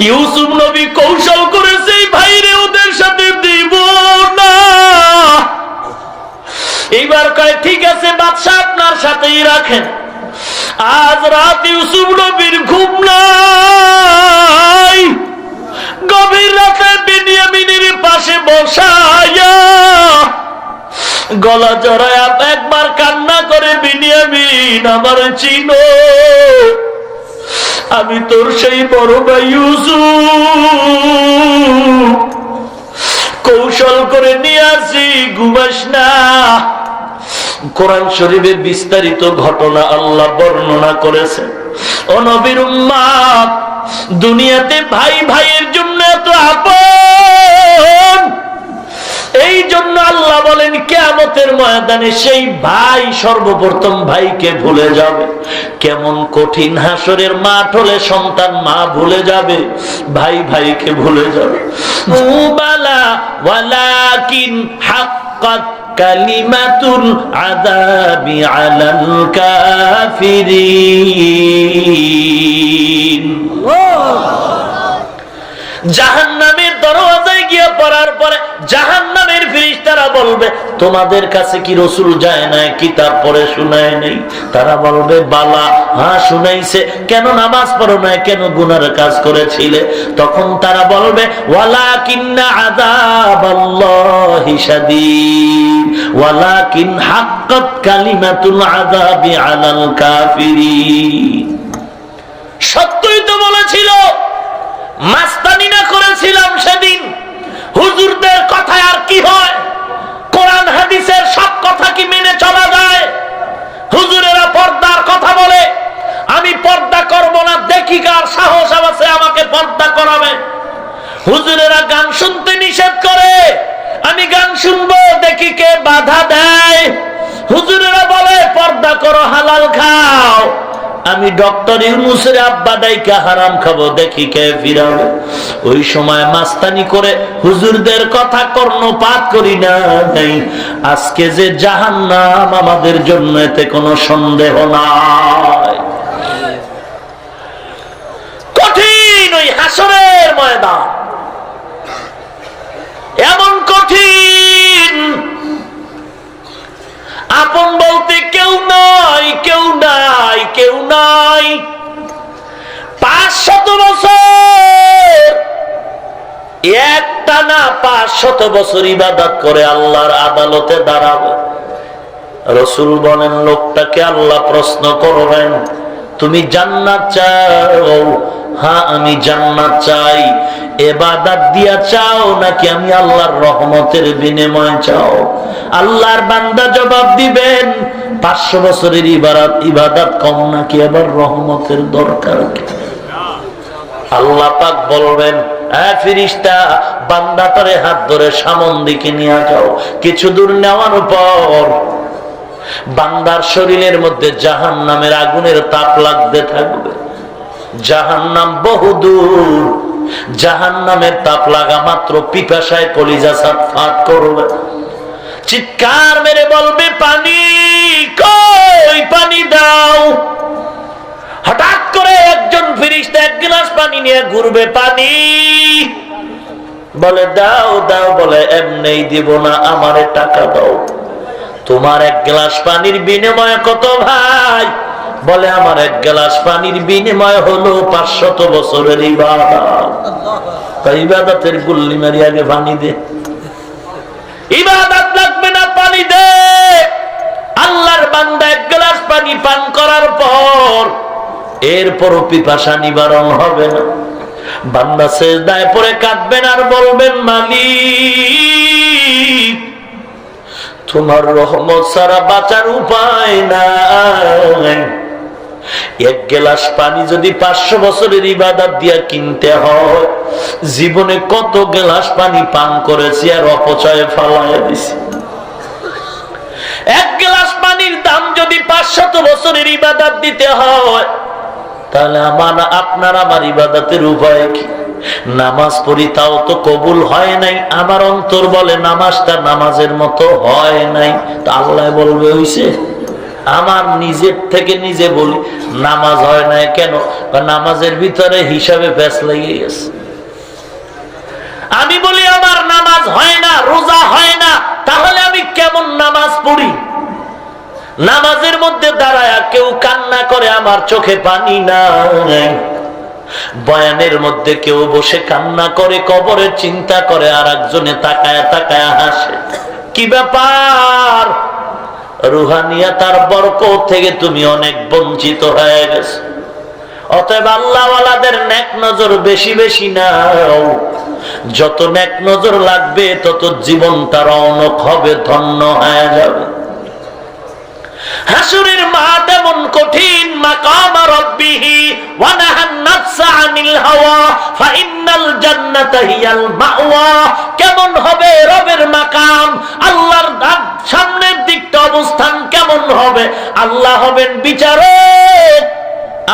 ইউসুফ নবী কৌশল করেছে ভাইরে ওদের সাথে দিব না। এইবার কয় ঠিক আছে বাদশা আপনার সাথেই রাখেন। আজ রাত ইউসুফ নবীর ঘুম নাই। গভীর রাতে বিনিয়ামিনের পাশে বসায়া গলা জড়ায়া একবার কান্না করে, বিনিয়ামিন আমার চিনো, আমি তোর সেই বড় ভাই ইউসুফ, কৌশল করে নিয়ে আসি, ঘুমাস না। কোরআন শরীফে বিস্তারিত ঘটনা আল্লাহ বর্ণনা করেছেন। ও নবীর উম্মত, দুনিয়াতে ভাই ভাইয়ের জন্য এত আপন, এই জন্য আল্লাহ বলেন কিয়ামতের ময়দানে সেই ভাই সর্বপ্রথম ভাইকে ভুলে যাবে। কেমন কঠিন হাসরের মাঠ হলে সন্তান মা ভুলে যাবে, ভাই ভাইকে ভুলে যাবে। বালা ওয়ালাকিন হাক্কাত কালিমাতুল আযাবি আলাল কাফিরিন। জাহান্নামের দরওয়াজায় গিয়ে পড়ার পরে জাহান্নামের ফেরেশতারা বলবে, তোমাদের কাছে কি রাসূল যায় না, কিতাব পড়ে শুনায় নেই? তারা বলবে বালা, হ্যাঁ শুনাইছে। কেন নামাজ পড়ো না, কেন গুনার কাজ করেছিলে? তখন তারা বলবে ওয়ালাকিন্না আযাবাল্লাহি শাদীদ ওয়ালাকিন হাক্কাত কালিমাতুল আযাবি আলাল কাফিরিন। সত্যই তো বলেছিল, মাস্তানি না করেছিলাম সেদিন। হুজুরদের কথায় আর কি হয়? কোরআন হাদিসের সব কথা কি মেনে চলা যায়? হুজুরেরা পর্দার কথা বলে, আমি পর্দা করব না, দেখি কার সাহস আছে আমাকে পর্দা করাবে। হুজুরেরা গান শুনতে নিষেধ করে, আমি গান শুনবো, দেখি কে বাধা দেয়। হুজুরেরা বলে পর্দা করো, হালাল খাও, আমি ডক্টর ইউনূসের আব্বা ডাইকা হারাম খাবো, দেখি কে ফিরাবে। ওই সময় মাস্তানি করে হুজুরদের কথা কর্ণপাত করি না। আজকে যে জাহান্নাম আমাদের জন্য, এতে কোনো সন্দেহ নাই। কঠিন ওই হাসরের ময়দান, এমন কঠিন, আপন বলতে কেউ নাই, কেউ নাই, কেউ নাই। 500 বছর একটানা 500 বছর ইবাদত করে আল্লাহর আদালতে দাঁড়াবে। রাসূল বলেন, লোকটাকে আল্লাহ প্রশ্ন করবেন, তুমি জান্নাত চাও? হ্যাঁ আমি জান্নাত চাই। ইবাদত দিয়া চাও নাকি আমি আল্লাহর রহমতের বিনিময়ে চাও? আল্লাহর বান্দা জবাব দিবেন, 500 বছরের ইবাদত কম নাকি আবার রহমতের দরকার? আল্লাহ পাক বলবেন, ফেরেশতা বান্দাটারে হাত ধরে সামন দিকে নিয়ে যাও। কিছু দূর নেওয়ার পর বান্দার শরীরের মধ্যে জাহান্নামের আগুনের তাপ লাগতে থাকবে। জাহান্নাম বহুদূর, জাহান্নামের তাপ লাগা মাত্র পিপাসায় কলিজা ফাট করবে, চিৎকার মেরে বলবে পানি কই, পানি দাও। হঠাৎ করে একজন ফেরেশতা এক গ্লাস পানি নিয়ে ঘুরবে, পানি বলে দাও দাও, বলে এমনি দিব না, আমারে টাকা দাও। তোমার এক গ্লাস পানির বিনিময়ে কত ভাই? বলে আমার এক গ্লাস পানির বিনিময় হলো 500 বছরের ইবাদত। তাই ইবাদতের গুল্লি মারি আগে পানি দে। ইবাদত লাগবে না, পানি দে। আল্লাহর বান্দা এক গ্লাস পানি পান করার পর এরপরও পিপাসা নিবারণ হবে না। বান্দা সেজদায় পড়ে কাঁদবেন আর বলবেন, মালিক তোমার রহমত ছাড়া বাঁচার উপায় নাই। এক গ্লাস পানি যদি 500 বছরের ইবাদত দিয়া কিনতে হয়, জীবনে কত গ্লাস পানি পান করেছি আর অপচয়ে ফালাইয়া দিছি। এক গ্লাস পানির দাম যদি 500 বছরের ইবাদত দিতে হয়, তাহলে আপনার আমার ইবাদতের উপায় কি? নামাজ পড়ি তাও তো কবুল হয় নাই, আমার অন্তর বলে নামাজটা নামাজের মতো হয় নাই। তা আল্লাহ বলবে হইছে? আমার নিজের থেকে নিজে বলি নামাজ হয় না কেন? নামাজের ভিতরে হিসাবে প্যাঁচ লেগে গেছে। আমি বলি আমার নামাজ হয় না, রোজা হয় না, তাহলে আমি কেমন নামাজ পড়ি? নামাজের মধ্যে দাঁড়ায় কেউ কান্না করে, আমার চোখে পানি নাই। বয়ানের মধ্যে কেউ বসে কান্না করে, কবরের চিন্তা করে, আর একজনে তাকায় তাকায় হাসে। কি ব্যাপার? রুহানিয়াত আর বরকত থেকে তুমি অনেক বঞ্চিত হয়ে গেছো। অতএব আল্লাহওয়ালাদের নেক নজর বেশি বেশি নাও। যত নেক নজর লাগবে তত জীবনটা রৌনক হবে, ধন্য হয়ে যাবে। হাসুরের মাঠ এমন কঠিন, মাকাম রাব্বিহি ওয়া নাহান নাফসা আনিল হাওয়া ফাইন্নাল জান্নাতা হিয়াল মাওয়া। কেমন হবে রবের মাকাম? আল্লাহর সামনের দিকটা অবস্থান কেমন হবে? আল্লাহ হবেন বিচারক,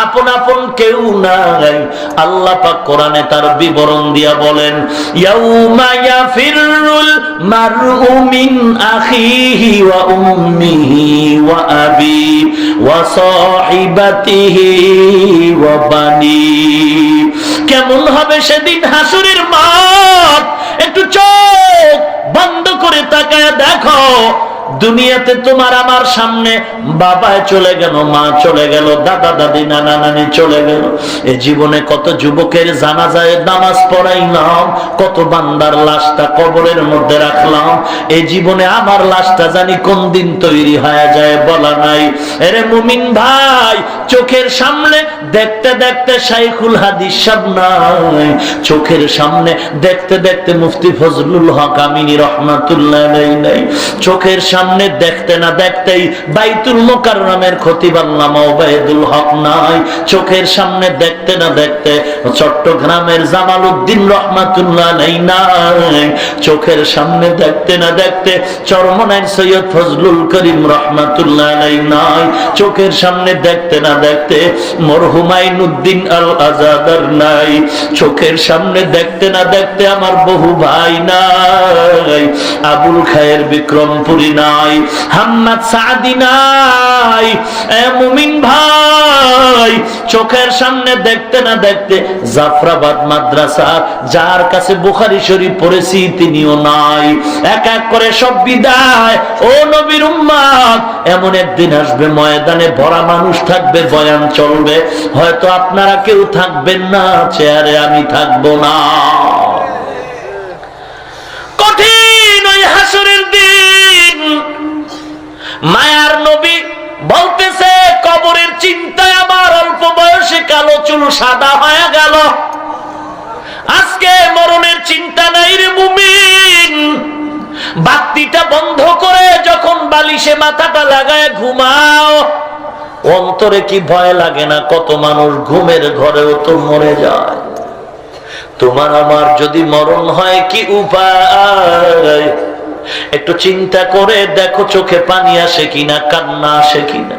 আপন আপন কেউ নাই। আল্লাহ পাক কোরআনে তার বিবরণ দিয়া বলেন, ইয়াউমা ইয়াফিরুল মারউ মিন আখিহি ওয়া উম্মিহি ওয়া আবি ওয়া সাহিবাতিহি ওয়া বানি। কেমন হবে সেদিন হাসরের মাঠ? একটু চোখ বন্ধ করে তাকায় দেখো। দুনিয়াতে তোমার আমার সামনে বাবা চলে গেল, মা চলে গেল, দাদা দাদি নানা নানি চলে গেল। এই জীবনে কত যুবকের জানাজায় নামাজ পড়াইলাম, কত বান্দার লাশটা কবরের মধ্যে রাখলাম। এই জীবনে আমার লাশটা জানি কোন দিন তৈরি হয়ে যায় বলা নাই। এরে মুমিন ভাই, চোখের সামনে দেখতে দেখতে শাইখুল হাদিস সাহেব নাই, চোখের সামনে দেখতে দেখতে মুফতি ফজলুল হক আমিনী রহমাতুল্লাহ আলাইহি নাই, চোখের সামনে দেখতে না দেখতেই বাইতুল মুকাররমের খতিব আল্লামা ওবায়দুল হক নাই, চোখের সামনে দেখতে না দেখতে চট্টগ্রামের জামাল উদ্দিন রহমাতুল্লাহ আলাইহি নাই, চোখের সামনে দেখতে না দেখতে চরমনাইর সৈয়দ ফজলুল করিম রহমাতুল্লাহ আলাইহি নাই, চোখের সামনে দেখতে না দেখতে মরহুম আইনুদ্দিন আল আজাদার নাই, চোখের সামনে দেখতে না দেখতে আমার বহু ভাই নাই, আবুল খায়ের বিক্রমপুরী নাই, হাম্মাদ সাদি নাই। এ মুমিন ভাই, চোখের সামনে দেখতে না দেখতে জাফরাবাদ মাদ্রাসা যার কাছে বুখারী শরীফ পড়েছি তিনিও নাই। এক এক করে সব বিদায়। ও নবীর উম্মত, এমন একদিন আসবে ময়দানে ভরা মানুষ থাকবে, বয়ান চলবে, হয়তো আপনারা কেউ থাকবেন না, চেয়ারে আমি থাকবো না। কঠিন ওই হাসরের দিন। মায়ার নবী বলতেছে, কবরের চিন্তায় আমার অল্প বয়সে কালো চুল সাদা হয়ে গেল। আজকে মরণের চিন্তা নাই রে মুমিন। বাতিটা বন্ধ করে যখন বালিশে মাথাটা লাগায় ঘুমাও, অন্তরে কি ভয় লাগে না? কত মানুষ ঘুমের ঘরেও তো মরে যায়। তোমার আমার যদি মরণ হয় কি উপায়? একটু চিন্তা করে দেখো, চোখে পানি আসে কিনা, কান্না আসে কিনা।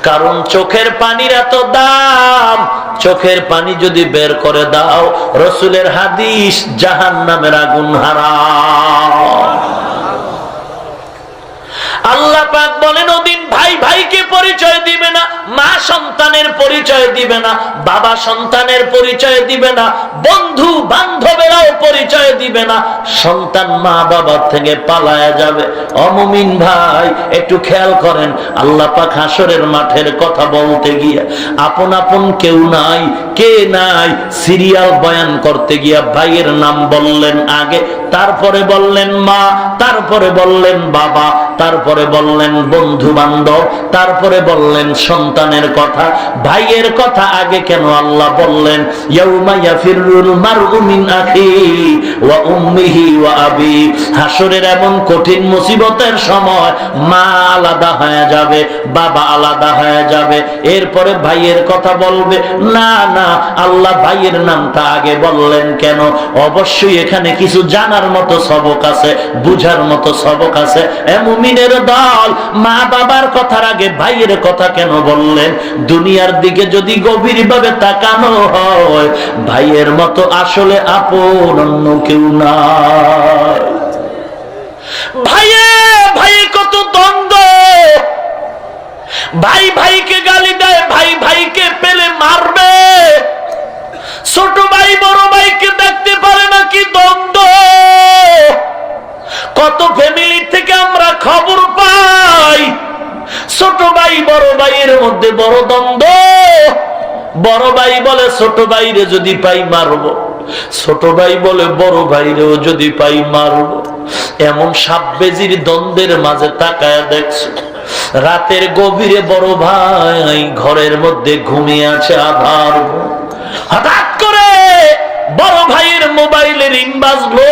কারণ চোখের পানির এত দাম, চোখের পানি যদি বের করে দাও, রসুলের হাদিস, জাহান্নামের আগুন হারাম। আল্লাহ পাক বলেন, ওদিন ভাই ভাইকে পরিচয় দিবে না, মা সন্তানের পরিচয় দিবে না, বাবা সন্তানের পরিচয় দিবে না, বন্ধু বান্ধবেরাও পরিচয় দিবে না, সন্তান মা বাবার থেকে পালায়া যাবে। অমুমিন ভাই, একটু খেয়াল করেন, আল্লাহ পাক হাসরের মাঠের কথা বলতে গিয়ে আপন আপন কেউ নাই, কে নাই, সিরিয়াল বয়ান করতে গিয়া ভাইয়ের নাম বললেন আগে, তারপরে বললেন মা, তারপরে বললেন বাবা, তারপরে বললেন বন্ধু বান্ধব, তারপরে বললেন সন্তানের কথা। ভাইয়ের কথা আগে কেন আল্লাহ বললেন? ইয়াউমা ইয়াফিরুল মারউ মিন আখিহি ওয়া উম্মিহি ওয়া আবি। হাসরের এমন কঠিন মুসিবতের সময় মা আলাদা হয়ে যাবে, বাবা আলাদা হয়ে যাবে, এরপরে ভাইয়ের কথা বলবে। না না, আল্লাহ ভাইয়ের নামটা আগে বললেন কেন? অবশ্যই এখানে কিছু জানার মতো সবক আছে, বুঝার মতো সবক আছে। মুমিনের দল, মা বাবার কথার আগে ভাইয়ের কথা কেন বললেন? দুনিয়ার দিকে যদি গভীরভাবে তাকানো হয়, ভাইয়ের মতো আসলে আপন অন্য কেউ না। ভাইয়ে ভাইয়ে কত দ্বন্দ্ব, ভাই ভাইকে গালি দেয়, ভাই ভাইকে পেলে মারবে। ছোট ভাই বড় ভাইকে দেখতে পারে না, কি দ্বন্দ্ব। কত ফ্যামিলি থেকে আমরা খবর পাই, ছোট ভাই বড় ভাইয়ের মধ্যে বড় দ্বন্দ্ব। বড় ভাই বলে ছোট ভাইরে যদি পাই মারবো, ছোট ভাই বলে বড় ভাইরেও যদি পাই মারবো। এমন সাববেজির দ্বন্দ্বের মাঝে তাকায়া দেখছো, রাতের গভীরে বড় ভাই ঘরের মধ্যে ঘুমিয়ে আছে আধার। হঠাৎ করে বড় ভাইয়ের মোবাইলে রিং বাজলো।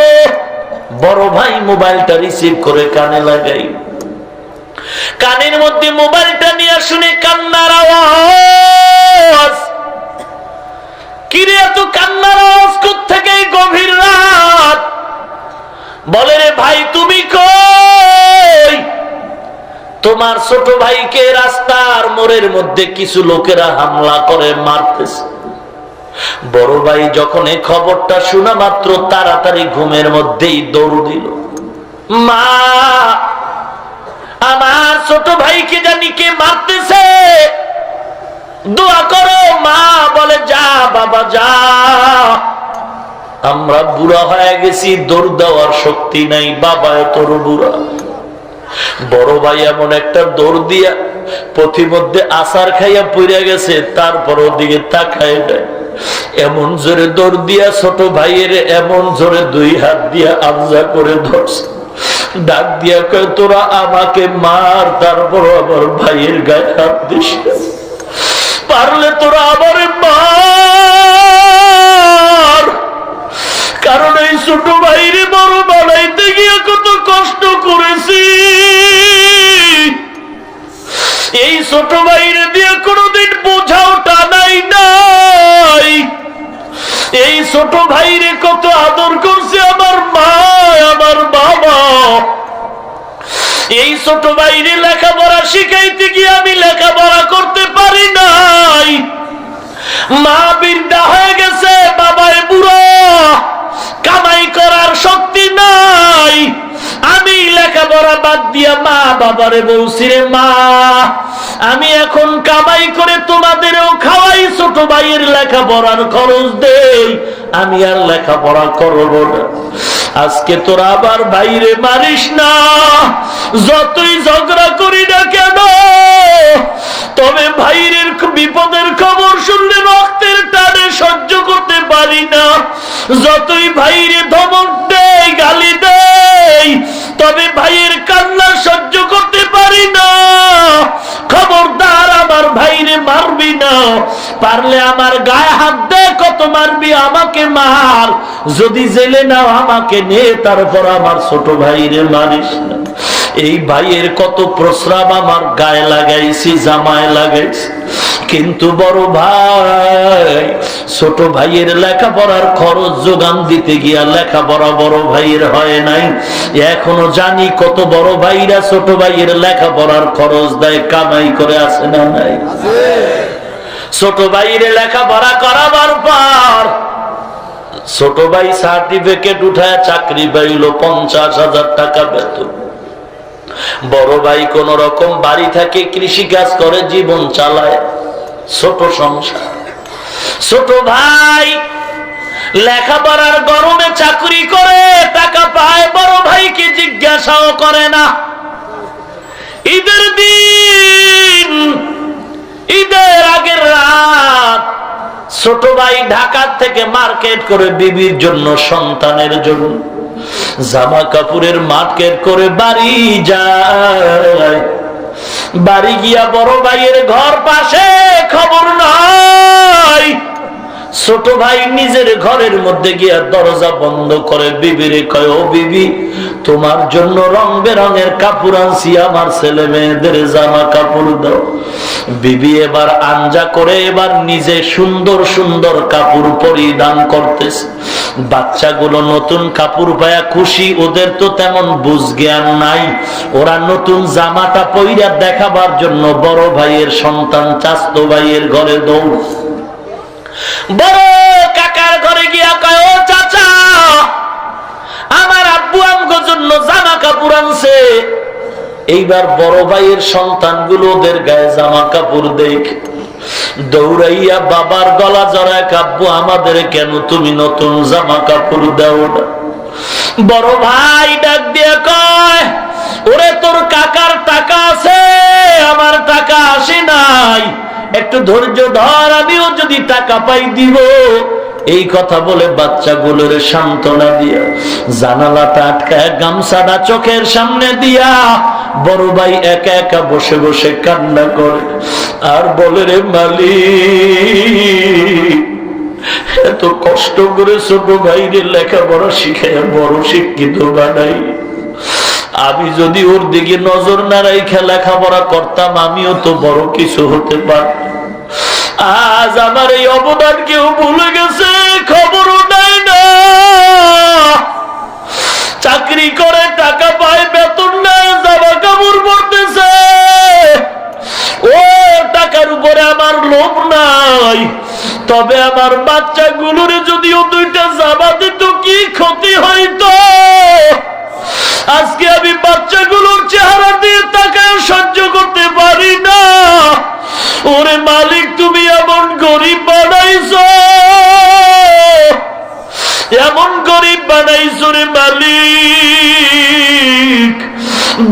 বড় ভাই মোবাইলটা রিসিভ করে কানে লাগাই, কানের মধ্যে মোবাইলটা নিয়ে শুনে কান্নার আওয়াজ। কিরে এত কান্নার আওয়াজ কোত্থেকে গভীর রাত? বলে রে ভাই তুমি কই? তোমার ছোট ভাইকে রাস্তার মোড়ের মধ্যে কিছু লোকেরা হামলা করে মারতেছে। বড় ভাই যখন এই খবরটা শোনা মাত্র তাড়াতাড়ি ঘুমের মধ্যেই দৌড় দিল। মা, আমার ছোট ভাইকে জানি কে মারতেছে, দোয়া করো। মা বলে যা বাবা যা, আমরা বুড়া হয়ে গেছি, দৌড় দেওয়ার শক্তি নাই, বাবা তোর বুড়া। বড় ভাই এমন একটা দৌড় দিয়া পথিমধ্যে আসার খাইয়া পড়ে গেছে, তারপর ওদিকে তাকায় দেয়। এমন জোরে দৌড় দিয়া ছোট ভাইয়ের এমন জোরে দুই হাত দিয়া আবজা করে ধরছে, ডাক দিয়া কয় তোরা আমাকে মার, তারপর আমার ভাইয়ের গায়ে হাত দিস, পারলে তোরা আমার মার। কারণ এই ছোট ভাইরে বড় বানাইতে গিয়ে কত কষ্ট করেছি, এই ছোট ভাইরে দিয়ে কোনোদিন বোঝাও টানাই নাই। এই ছোট ভাইরে কত আদর করছে আমার মা আমার বাবা। এই ছোট ভাইরে লেখাপড়া শিখাইতে গিয়ে আমি লেখাপড়া করতে পারি নাই। মা বৃদ্ধা হয়ে গেছে, বাবায় বুড়ো, কামাই করার শক্তি নাই। আমি লেখাপড়া বাদ দিয়া মা বাবারে বলছি রে মা, আমি এখন কামাই করে তোমাদেরও খাওয়াই, ছোট ভাইয়ের লেখাপড়ার খরচ দেই, আমি আর লেখাপড়া করব না। আজকে তোরা আবার বাইরে মারিস না, যতই ঝগড়া করি না কেন, তবে ভাইয়ের বিপদের খবর শুনলে রক্তের টানে সহ্য করতে পারি না। যতই ভাইরে ধমক দেই গালি দেই, তবে ভাইয়ের কান্না সহ্য করতে পারি না। খবরদার আমার ভাইরে মারবি না, পারলে আমার গায়ে হাত দে, কত মারবি আমাকে মার, যদি জেলে নাও আমাকে নে, তারপর আমার ছোট ভাইরে মারিস না। এই ভাইয়ের কত প্রস্রাব আমার গায়ে লাগাইছি, জামায় লাগাইছি, কিন্তু বড় ভাই ছোট ভাইয়ের লেখাপড়ার খরচ যোগান দিতে গিয়া লেখাপড়া বড় ভাইয়ের হয় নাই। এখনো জানি কত বড় ভাইরা ছোট ভাইয়ের লেখাপড়ার খরচ দেয়, কামাই করে আছে না নাই? ছোট ভাইয়ের লেখাপড়া করাবার পর ছোট ভাই সার্টিফিকেট উঠায় চাকরি পাইল, 50,000 টাকা বেতন। বড় ভাই কোন রকম বাড়ি থাকে, কৃষি কাজ করে, জীবন চালায়, ছোট সংসার। ছোট ভাই লেখাপড়ার গরমে চাকরি করে টাকা পায়, বড় ভাইকে জিজ্ঞাসাও করে না। ঈদের দিন, ঈদের আগের রাত ছোট ভাই ঢাকা থেকে মার্কেট করে বিবির জন্য, সন্তানের জন্য জামা কাপড়ের মার্কেট করে বাড়ি যায়। বাড়ি গিয়া বড় ভাইয়ের ঘর পাশে, খবর নাই। ছোট ভাই নিজের ঘরের মধ্যে গিয়া দরজা বন্ধ করে বিবিরে কয়, ও বিবি, তোমার জন্য রং বেরঙের কাপড় আনছি, আমার ছেলে মেয়েদের জামা কাপড় দাও। বিবি এবার আঞ্জা করে এবার নিজে সুন্দর সুন্দর কাপড় পরিধান করতেছে। বাচ্চাগুলো নতুন কাপড় পায়া খুশি, ওদের তো তেমন বুঝ জ্ঞান নাই। ওরা নতুন জামাটা পইরা দেখাবার জন্য বড় ভাইয়ের সন্তান চাচতো ভাইয়ের ঘরে দৌড়। বড় কাকার ঘরে গিয়া কয়, ও চাচা, আমার আব্বু আমগো জন্য জামা কাপড় আনছে, এইবার বড় ভাইয়ের সন্তানগুলো ওদের গায়ে জামা কাপড় দেখে দৌড়াইয়া বাবার গলা জড়ায়, কাব্য আমাদের কেন তুমি নতুন জামা কাপড় দাও না? বড় ভাই ডাক দিয়ে কয়, ওরে তোর কাকার টাকা আছে, আমার টাকা আসে নাই, একটু ধৈর্য ধর, আমিও যদি টাকা পাই দিব। এই কথা বলে বাচ্চাগুলোর সান্ত্বনা দিয়া জানালাটা আটকায়, গামছাটা চোখের সামনে দিয়া বড় ভাই একা একা বসে বসে কান্না করে আর বলে, রে মালিক, এত কষ্ট করে ছোট ভাইরে লেখাপড়া শিখায় বড় শিক্ষিত বানাই, আমি যদি ওর দিকে নজর না রাখা লেখাপড়া করতাম, আমিও তো বড় কিছু হতে পারতাম। আজ আমার এই অবদান কেউ ভুলে গেছে, খবরও নাই না। চাকরি করে টাকা পায়, বেতন নেয়, জামা কাপড় পরতেছে, ও টাকার উপরে আমার লোভ নাই। তবে আমার বাচ্চাগুলোর যদিও দুইটা জামা দিত, কি ক্ষতি হইতো? আজকে আমি বাচ্চাগুলোর চেহারা দিয়ে তাকায় সহ্য করতে পারি না। ওরে মালিক, তুমি এমন গরিব বানাইছো, এমন গরিব বানাইছো রে মালিক,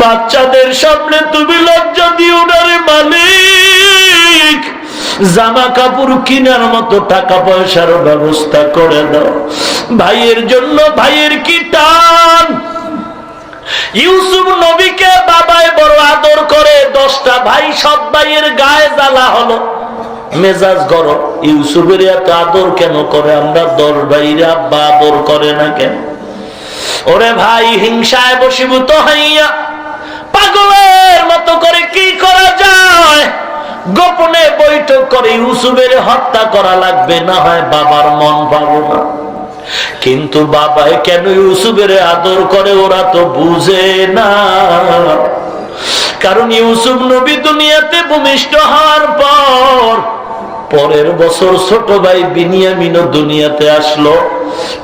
বাচ্চাদের সামনে তুমি লজ্জা দিও না রে মালিক। জামা কাপড় কেনার মতো টাকা পয়সার ব্যবস্থা করে দাও। ভাইয়ের জন্য ভাইয়ের কি টান! ইউসুফ নবীকে বাবায় বড় আদর করে, 10টা ভাই সব ভাইয়ের গায়ে জ্বালা হলো, মেজাজ গরম। ইউসুফের এত আদর কেন করে? আমরা 10 ভাইরা আব্বা আদর করে না কেন? ওরে ভাই, হিংসায় বশীভূত হইয়া পাগলের মতো করে কি করা যায়? গোপনে বৈঠক করে ইউসুফের হত্যা করা লাগবে, না হয় বাবার মন পাবো না। কিন্তু বাবাই কেন ইউসুফের আদর করে ওরা তো বুঝে না। কারণ ইউসুফ নবী দুনিয়াতে ভূমিষ্ঠ হওয়ার পরের বছর ছোট ভাই বিনিয়ামিনও দুনিয়াতে আসলো।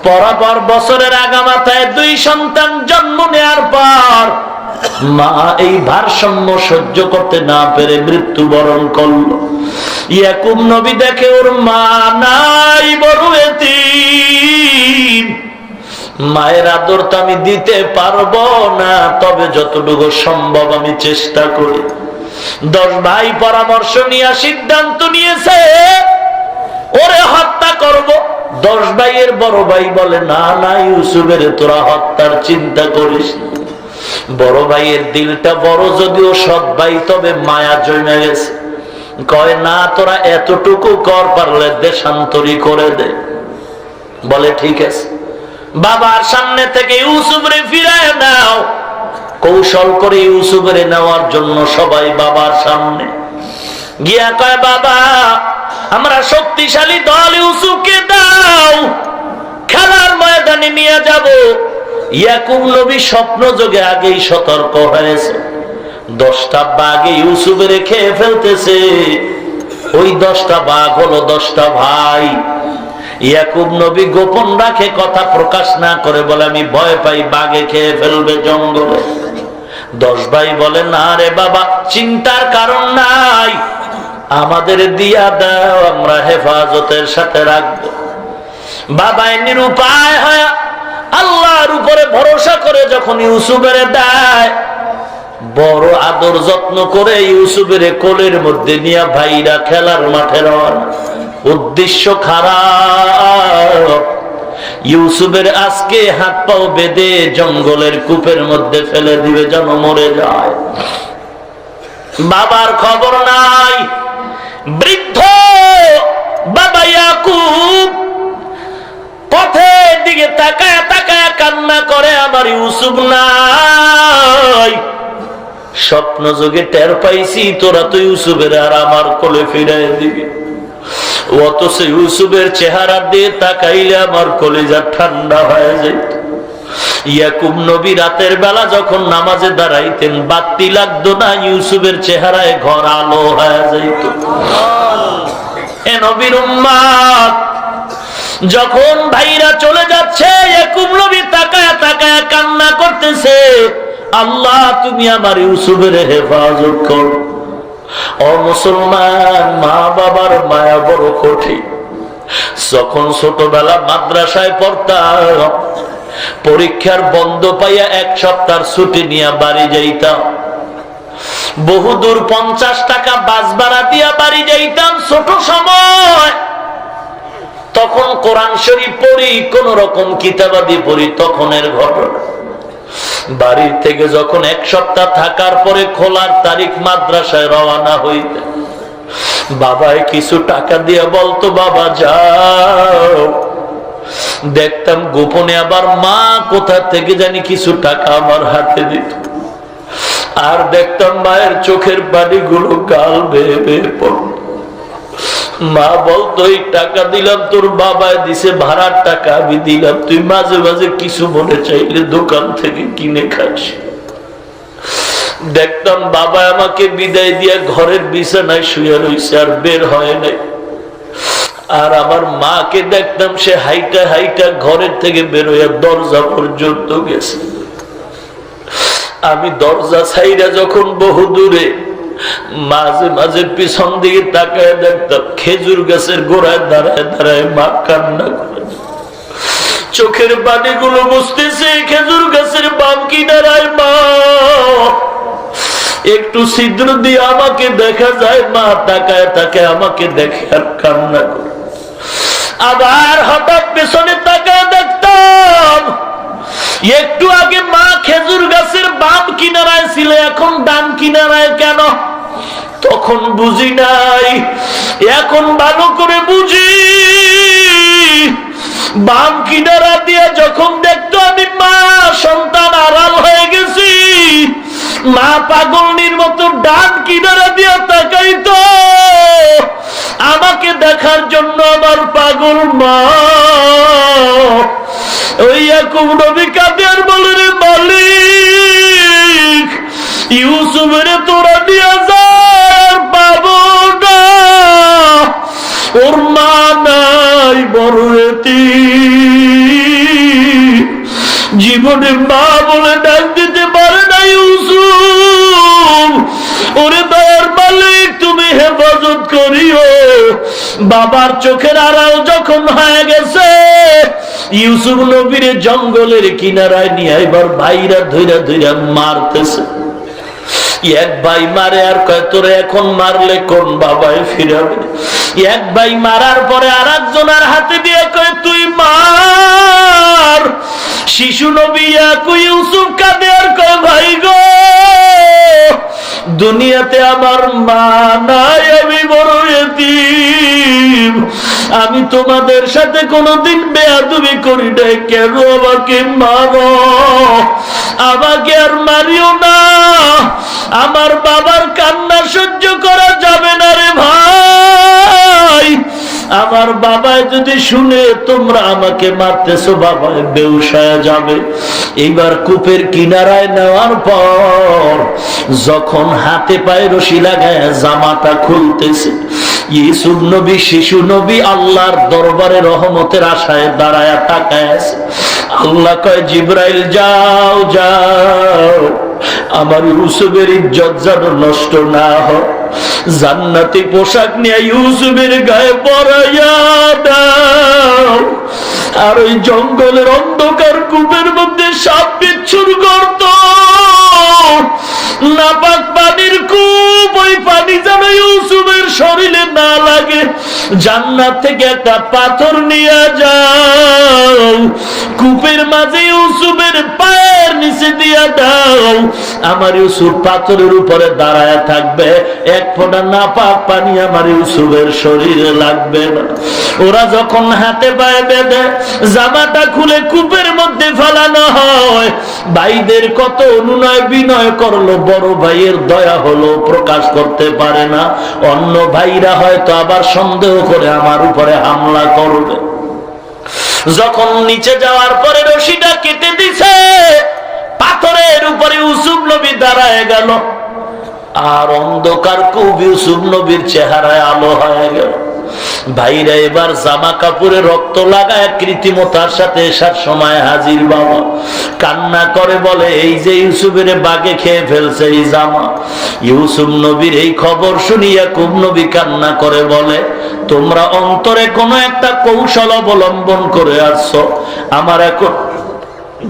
পরাপর বছরের আগামাথায় 2 সন্তান জন্ম নেয়ার পর মা এই ভারসাম্য সহ্য করতে না পেরে মৃত্যুবরণ করলো। ইয়াকুব নবী দেখে ওর মা নাই, বড় এতিম। মায়ের আদর তো আমি দিতে পারবো না, তবে যতটুকু সম্ভব আমি চেষ্টা করি। 10 ভাই পরামর্শ নিয়ে সিদ্ধান্ত নিয়েছে ওরে হত্যা করব। 10 ভাইয়ের বড় ভাই বলে, না না, ইউসুফের তোরা হত্যার চিন্তা করিস। বড় ভাইয়ের দিলটা বড়, যদিও সৎ ভাই, তবে মায়া জমে গেছে। কয়, না, তোরা এতটুকু কর, পারলে দেশান্তরী করে দে। বলে ঠিক আছে। বাবার সামনে থেকে ইউসুফরে ফিরায় নাও। কৌশল করে ইউসুফরে নেওয়ার জন্য সবাই বাবার সামনে গিয়া কয়, বাবা, আমরা শক্তিশালী দল, ইউসুফকে দাও, খেলার ময়দানে নিয়ে যাব। ইয়াকুব নবী স্বপ্ন যোগে আগেই সতর্ক হয়েছে, 10টা বাঘ ইউসুফের খেয়ে ফেলতেছে। ওই 10টা বাঘ হলো 10টা ভাই। ইয়াকুব নবী গোপন রাখে, কথা প্রকাশ না করে বলে, আমি ভয় পাই বাঘে খেয়ে ফেলবে জঙ্গলে। 10 ভাই বলে, না রে বাবা, চিন্তার কারণ নাই, আমাদের দিয়া দাও, আমরা হেফাজতের সাথে রাখবো। বাবাই নিরুপায় হয় আল্লাহর উপরে ভরসা করে যখন ইউসুফের দেয়, বড় আদর যত্ন করে ইউসুফের কোলের মধ্যে নিয়ে ভাইরা খেলার মাঠে রওনা। উদ্দেশ্য খারাপ, ইউসুফের আজকে হাত পাও বেঁধে জঙ্গলের কূপের মধ্যে ফেলে দিবে, যেন মরে যায়। বাবার খবর নাই। বৃদ্ধ বাবা ইয়াকুব পথের দিকে তাকায় তাকায় কান্না করে, আমার ইউসুফ নাই। স্বপ্ন যোগে টের পাইছি তোরা তো ইউসুফের আর আমার কোলে ফিরাই দিবি। অথচ ইউসুফের চেহারা দিয়ে তাকাইলে আমার কলিজা ঠান্ডা হয়ে যেত। ইয়াকুব নবী রাতের বেলা যখন নামাজে দাঁড়াইতেন, বাতি লাগতো না, ইউসুফের চেহারায় ঘর আলো হয়ে যেত। এ নবীর উম্মত, যখন ভাইরা চলে যাচ্ছে, ইয়াকুব নবী তাকায় তাকায় কান্না করতেছে, আল্লাহ তুমি আমার ইউসুফের হেফাজত করো। ও মুসলমান, মা বাবার মায়া বড় কঠিন। যখন ছোটবেলা মাদ্রাসায় পড়তাম, পরীক্ষার বন্ধ পাইয়া এক সপ্তাহ ছুটি নিয়ে বাড়ি যাইতাম। বহুদূর 50 টাকা বাস ভাড়া দিয়া বাড়ি যাইতাম ছোট সময়। তখন কোরআন শরীফ পড়ি, কোন রকম কিতাবাদি পড়ি, তখনের ঘটনা। বাড়ির থেকে যখন এক সপ্তাহ থাকার পরে খোলার তারিখ মাদ্রাসায় রওনা হইতে, বাবায় কিছু টাকা দিয়ে বলতো বাবা যাও। দেখতাম গোপনে আবার মা কোথা থেকে জানি কিছু টাকা আমার হাতে দিত। আর দেখতাম মায়ের চোখের পানিগুলো গাল বেয়ে বেয়ে পড়ত। মা বলতো এই টাকা দিলাম তোর বাবায় দিছে, ভাড়ার টাকা আমি দিলাম, তুই মাঝে মাঝে কিছু মনে চাইলে দোকান থেকে কিনে খাস। দেখতাম বাবা আমাকে বিদায় দিয়ে ঘরের বিছানায় শুয়ে রয়েছে, আর বের হয় নাই। আর আমার মাকে দেখতাম সে হাইটা হাইটা ঘরের থেকে বের হইয়া দরজা পর্যন্ত গেছে। আমি দরজা ছাইরা যখন বহু দূরে, মাঝে মাঝে পিছন দিকে তাকায় দেখতাম খেজুর গাছের গোড়ায় দাঁড়ায় দাঁড়ায় মা কান্না করে। চোখের পানিগুলো বুঝতেছে খেজুর গাছের বাম কিনারায় মা। একটু ছিদ্র দিয়ে আমাকে দেখা যায়, মা তাকায় তাকায় আমাকে দেখে আর কান্না করে। আবার হঠাৎ পেছনে তাকায় দেখতাম একটু আগে মা খেজুর গাছের বাম কিনারায় ছিল, এখন ডান কিনারায় কেন? তখন বুঝি নাই, এখন ভালো করে বুঝি। বাম কিনারা দিয়ে যখন দেখতো আমি মা সন্তান আড়াল হয়ে গেছি, মা পাগলনির মতো ডান কিনারা দিয়ে তাকাইতো আমাকে দেখার জন্য আমার পাগল মা। ওই ইয়াকুব নবী কাঁদে আর বলে রে মালিক, ইউসুফের তোরা নিয়ে যা, আর পাবো না। ওর মা নাই, বড় এতিম, জীবনে মা বলে ডাক দিতে পারে না ইউসুফ। ওরে দয়ার মালিক তুমি হেফাজত করিও। বাবার চোখের আড়াল যখন হয়ে গেছে, ইউসুফ নবীর জঙ্গলের কিনারায় নিয়ে এবার ভাইরা ধইরা ধইরা মারতেছে। এক ভাই মারে আর কয় তোরে এখন মারলে কোন বাবায় ফিরাবে। এক ভাই মারার পরে আর একজনের হাতে দিয়ে কয় তুই মার। শিশু নবী ইউসুফ কাঁদে আর কয় ভাই গো, দুনিয়াতে আমার মা নাই, আমি বড় এতিম। আমি তোমাদের সাথে কোনোদিন বেয়াদবি করি নাই, কেন আমাকে মারো? আমাকে আর মারিও না, আমার বাবার কান্না সহ্য করা যাবে না রে ভাই। আমার বাবায় যদি শুনে তোমরা আমাকে মারতেছো, বাবায় বেহুশ হয়ে যাবে। এইবার কূপের কিনারায় নেওয়ার পর যখন হাতে পায়ে রশি লাগায় জামাটা খুলতেছে, ইউসুফ নবী শিশু নবী আল্লাহর দরবারে রহমতের আশায় দাঁড়ায় তাকায় আছে। আল্লাহ কয় জিবরাইল যাও যাও, আমার ইউসুফের ইজ্জত যেন নষ্ট না হয়। জান্নাতি পোশাক নিয়ে ইউসুফের গায়ে পরাইয়া দাও। আর ওই জঙ্গলের অন্ধকার কূপের মধ্যে সাপ বিচ্ছুর গর্ত, নাপাক পানির কূপ, ওই পানি যেন ইউসুফের শরীরে না লাগে। জান্নাত থেকে একটা পাথর নিয়ে যাও, কূপের মাঝে ইউসুফের পায়ের নিচে দিয়া দাও। আমার ইউসুফ পাথরের উপরে দাঁড়ায় থাকবে, এক ফোঁটা নাপাক পানি আমার ইউসুফের শরীরে লাগবে না। ওরা যখন হাতে পায়ে বেঁধে জামাটা খুলে কূপের মধ্যে ফেলানো হয়, ভাইদের কত অনুনয় বিনয় করলো, বড় ভাইয়ের দয়া হলো, প্রকাশ করতে পারে না। অন্য ভাইরা হয়তো আবার সন্দেহ করে আমার উপরে হামলা করবে। যখন নিচে যাওয়ার পরে রশিটা কেটে দিছে, পাথরের উপরে ইউসুফ নবী দাঁড়ায় গেল। আর অন্ধকার কূপ ইউসুফ নবীর চেহারায় আলো হয়ে গেল। ভাইরা এবার জামা কাপড়ে রক্ত লাগায় কৃত্রিমতার সাথে এসার সময় হাজির। বাবা কান্না করে বলে, এই যে ইউসুফের বাগে খেয়ে ফেলছে এই জামা। ইউসুফ নবীর এই খবর শুনি ইয়াকুব নবী কান্না করে বলে, তোমরা অন্তরে কোনো একটা কৌশল অবলম্বন করে আসছো, আমার এখন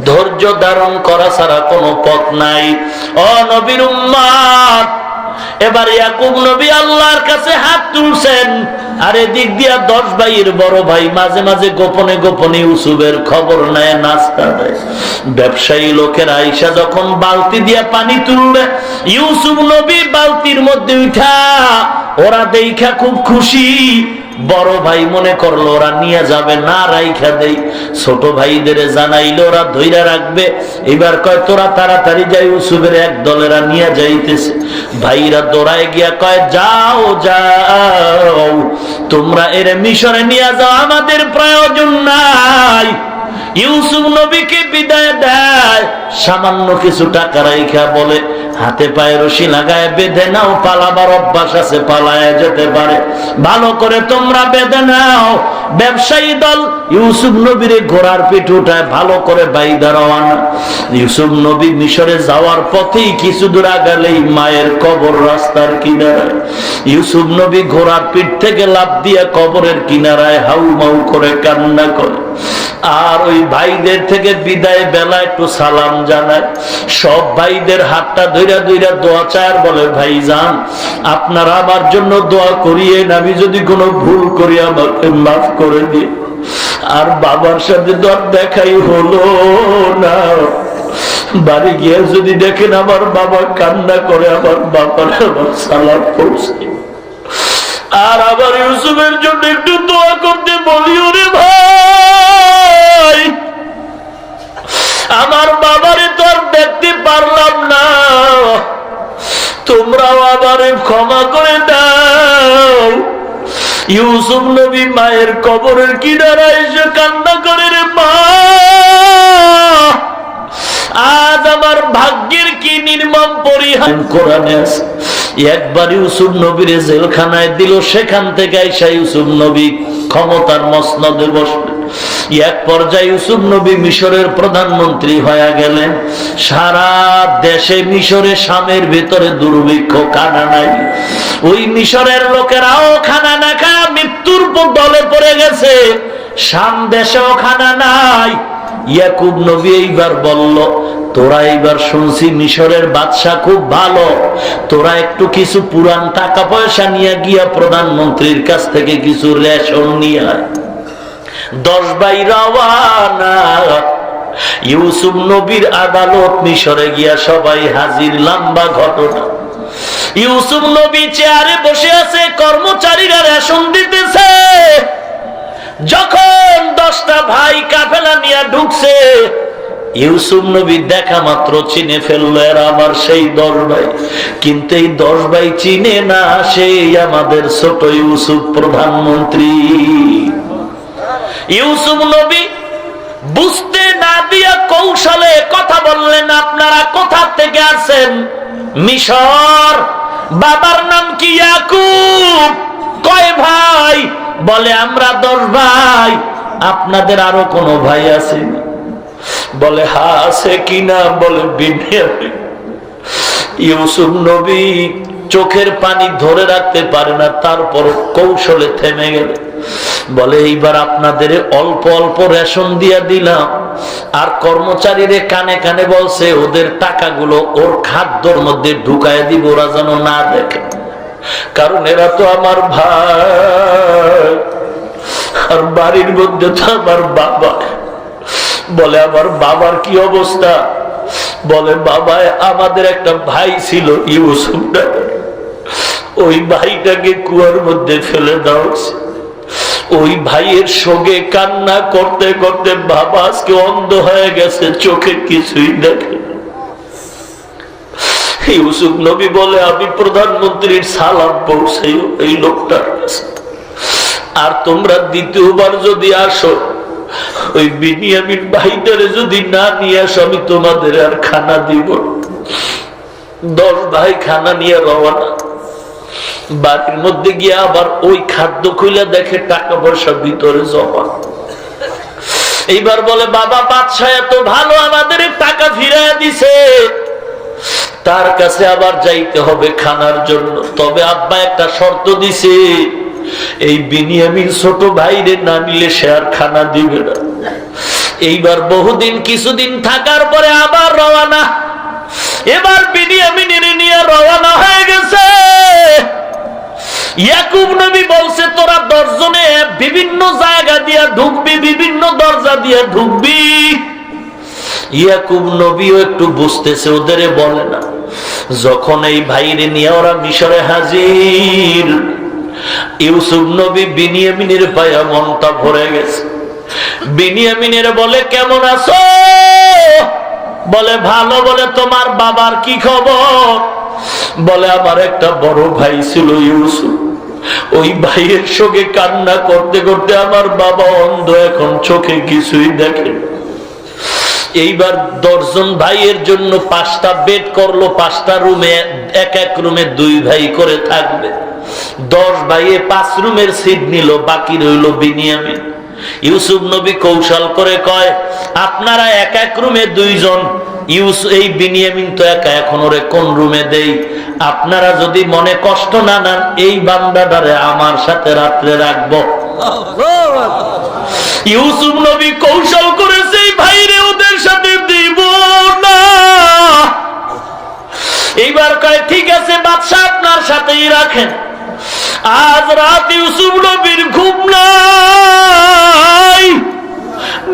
ধৈর্য ধারণ করা ছাড়া কোনো পথ নাই। ও নবীর উম্মত, এবার ইয়াকুব নবী আল্লাহর কাছে হাত তুলছেন, আর এদিক দিয়া 10 ভাইয়ের বড় ভাই মাঝে মাঝে গোপনে গোপনে ইউসুফের খবর নেয়, নাস্তা দেয়। ব্যবসায়ী লোকের আইসা যখন বালতি দিয়া পানি তুলবে, ইউসুফ নবী বালতির মধ্যে উঠা, ওরা দেখা খুব খুশি। বড় ভাই মনে করলো ওরা নিয়ে যাবে না, রাইখা দেই। ছোট ভাইদের জানাইলে ওরা ধইরা রাখবে। এবার কয়, তোরা তাড়াতাড়ি যাই, ইউসুফের এক দলেরা নিয়ে যাইতেছে। ভাইরা দৌড়ায় গিয়া কয়, যাও যাও, তোমরা এর মিশরে নিয়ে যাও, আমাদের প্রয়োজন নাই। ইউসুফ নবীকে বিদায় দেয়, সামান্য কিছু টাকা রাইখা বলে, হাতে পায়ে রশি লাগায় বেঁধে নাও, পালাবার অভ্যাস আছে, পালায় যেতে পারে, ভালো করে তোমরা বেঁধে নাও। ব্যবসায়ী দল ইউসুফ নবীরে ঘোড়ার পিঠ উঠায় ভালো করে বাইদা রওয়ানা। ইউসুফ নবী মিশরে যাওয়ার পথেই কিছু দূর আগালেই মায়ের কবর রাস্তার কিনারায়। ইউসুফ নবী ঘোড়ার পিঠ থেকে লাফ দিয়ে কবরের কিনারায় হাউ মাউ করে কান্না করে, আর ওই ভাইদের থেকে বিদায় বেলা একটু সালাম জানায়। সব ভাইদের হাতটা ধইরা ধইরা দোয়া চায়, বলে, ভাই যান, আপনারা আমার জন্য দোয়া করিয়েন, আমি যদি কোনো ভুল করি আমাকে মাফ করে দিন। আর বাবার সাথে তো আর দেখাই হলো না। বাড়ি গিয়ে যদি দেখেন আমার বাবা কান্না করে, আমার বাবার আমার সালাম পৌঁছে, আর আবার ইউসুফের জন্য একটু দোয়া করতে বলিও রে ভাই। আমার বাবারে তো আর দেখতে পারলাম না, তোমরাও আবারে ক্ষমা করে দাও। ইউসুফ নবী মায়ের কবরের কিনারায় এসে কান্না করে, রে মা, আজ আমার ভাগ্যের কি নির্মম পরিহার। কোরআনে আছে, একবার ইউসুফ নবীরে জেলখানায় দিল, সেখান থেকে আইসা ইউসুফ নবী ক্ষমতার মসনদে বসলেন। এক পর্যায়ে ইউসুফ নবী মিশরের প্রধানমন্ত্রী হয়ে গেলেন। সারা দেশে মিশরে শামের ভেতরে দুর্ভিক্ষ, খানা নাই। ওই মিশরের লোকেরাও খানা না খায় মৃত্যুর দলে পড়ে গেছে, শাম দেশেও খানা নাই। ইয়াকুব নবী এইবার বলল, তোরা এইবার শুনছি মিশরের বাদশা খুব ভালো, তোরা একটু কিছু পুরান টাকা পয়সা নিয়ে গিয়া প্রধানমন্ত্রীর কাছ থেকে কিছু রেশন নিয়ে আয়। 10 ভাই রওয়ানা। ইউসুফ নবীর আদালত মিশরে গিয়া সবাই হাজির। লম্বা ঘটনা। ইউসুফ নবী চেয়ারে বসে আছে, কর্মচারীরা রেশন দিতেছে। যখন 10টা ভাই কাফেলা নিয়ে ঢুকছে, ইউসুফ নবী দেখা মাত্র চিনে ফেললো, এরা আমার সেই 10 ভাই। কিন্তু এই 10 ভাই চিনে না, সেই আমাদের ছোট ইউসুফ প্রধানমন্ত্রী। ইউসুফ নবী বুঝতে না দিয়া কৌশলে কথা বললেন, আপনারা কোথা থেকে আসেন? মিশর। বাবার নাম কি? ইয়াকুব। কয় ভাই? বলে, আমরা 10 ভাই। আপনাদের আরো কোনো ভাই আছে? বলে, হ্যাঁ আছে। কিনা? বলে, বিনয়ামিন। ইউসুফ নবী চোখের পানি ধরে রাখতে পারে না, তারপর কৌশলে থেমে গেল। বলে, এইবার আপনাদের অল্প অল্প রেশন দিয়া দিলাম, আর কর্মচারীরে কানে কানে বলছে ওদের টাকাগুলো ওর খাদ্যর মধ্যে ঢুকায় দিব, ওরা যেন না দেখে, কারণ এরা তো আমার ভাই, আর বাড়ির মধ্যে তো আমার বাবা। বলে, আমার বাবার কি অবস্থা? বলে, বাবা, আমাদের একটা ভাই ছিল ইউসুফ, ওই ভাইটাকে কুয়ার মধ্যে ফেলে দাও। ওই ভাইয়ের সঙ্গে কান্না করতে করতে বাবা আজকে অন্ধ হয়ে গেছে, চোখে কিছুই দেখে। ইউসুফ নবী বলে, আমি প্রধানমন্ত্রীর সালাম পৌঁছাই এই লোকটার কাছে, আর তোমরা দ্বিতীয়বার যদি আসো, ওই বিনিয়ামিন ভাইটারে যদি না নিয়ে আসো, আমি তোমাদের আর খানা দিব। 10 ভাই খানা নিয়ে রওনা। বাড়ির মধ্যে গিয়ে আবার ওই খাদ্য খুলে দেখে টাকা পয়সা ভিতরে জমা। এইবার বলে বাবা বাদশা এত ভালো আমাদের টাকা ফিরাইয়া দিছে, তার কাছে আবার যাইতে হবে খানার জন্য। তবে আব্বা একটা শর্ত দিছে, এই বিনিয়ামিন ছোট ভাইরে না নিলে সে আর খানা দিবে না। এইবার বহুদিন কিছুদিন থাকার পরে আবার রওয়ানা। এবার বিনিয়ামিনের নিয়ে রওয়ানা হয়ে গেছে। ইয়াকুব নবী বলছে তোরা 10 জনে বিভিন্ন জায়গা দিয়া ঢুকবি, বিভিন্ন দরজা দিয়া ঢুকবি। ইয়াকুব নবীও একটু বুঝতেছে, ওদের বলে না। যখন এই ভাইরে নিয়ে ওরা মিশরে হাজির, ইউসুফ নবী বিনিয়ামিনের পায়া মনটা ভরে গেছে। বিনিয়ামিনের বলে কেমন আছো? বলে ভালো। বলে তোমার বাবার কি খবর? বলে আমার একটা বড় ভাই ছিল ইউসুফ, ওই ভাইয়ের সঙ্গে কান্না করতে করতে আমার বাবা অন্ধ, এখন চোখে কিছুই দেখে। এইবার 10 জন ভাইয়ের জন্য 5টা বেড করলো, 5টা রুমে, এক রুমে 2 ভাই করে থাকবে। 10 ভাইয়ে 5 রুমের সিট নিল, বাকি রইল বিনিয়ামিন। ইউসুফ নবী কৌশল করে কয় আপনারা এক রুমে 2 জন, এই বিনিয়ামিন তো একা, এখন ওরে কোন রুমে দেই? আপনারা যদি মনে কষ্ট না নেন, এই বান্দাটারে আমার সাথে রাত্রে রাখবো। ইউসুফ নবী কৌশল করেছে ভাইরে ওদের সাথে দিব না। এইবার কয় ঠিক আছে বাদশা আপনার সাথেই রাখেন। আজ রাত ইউসুফ নবীর ঘুম নাই।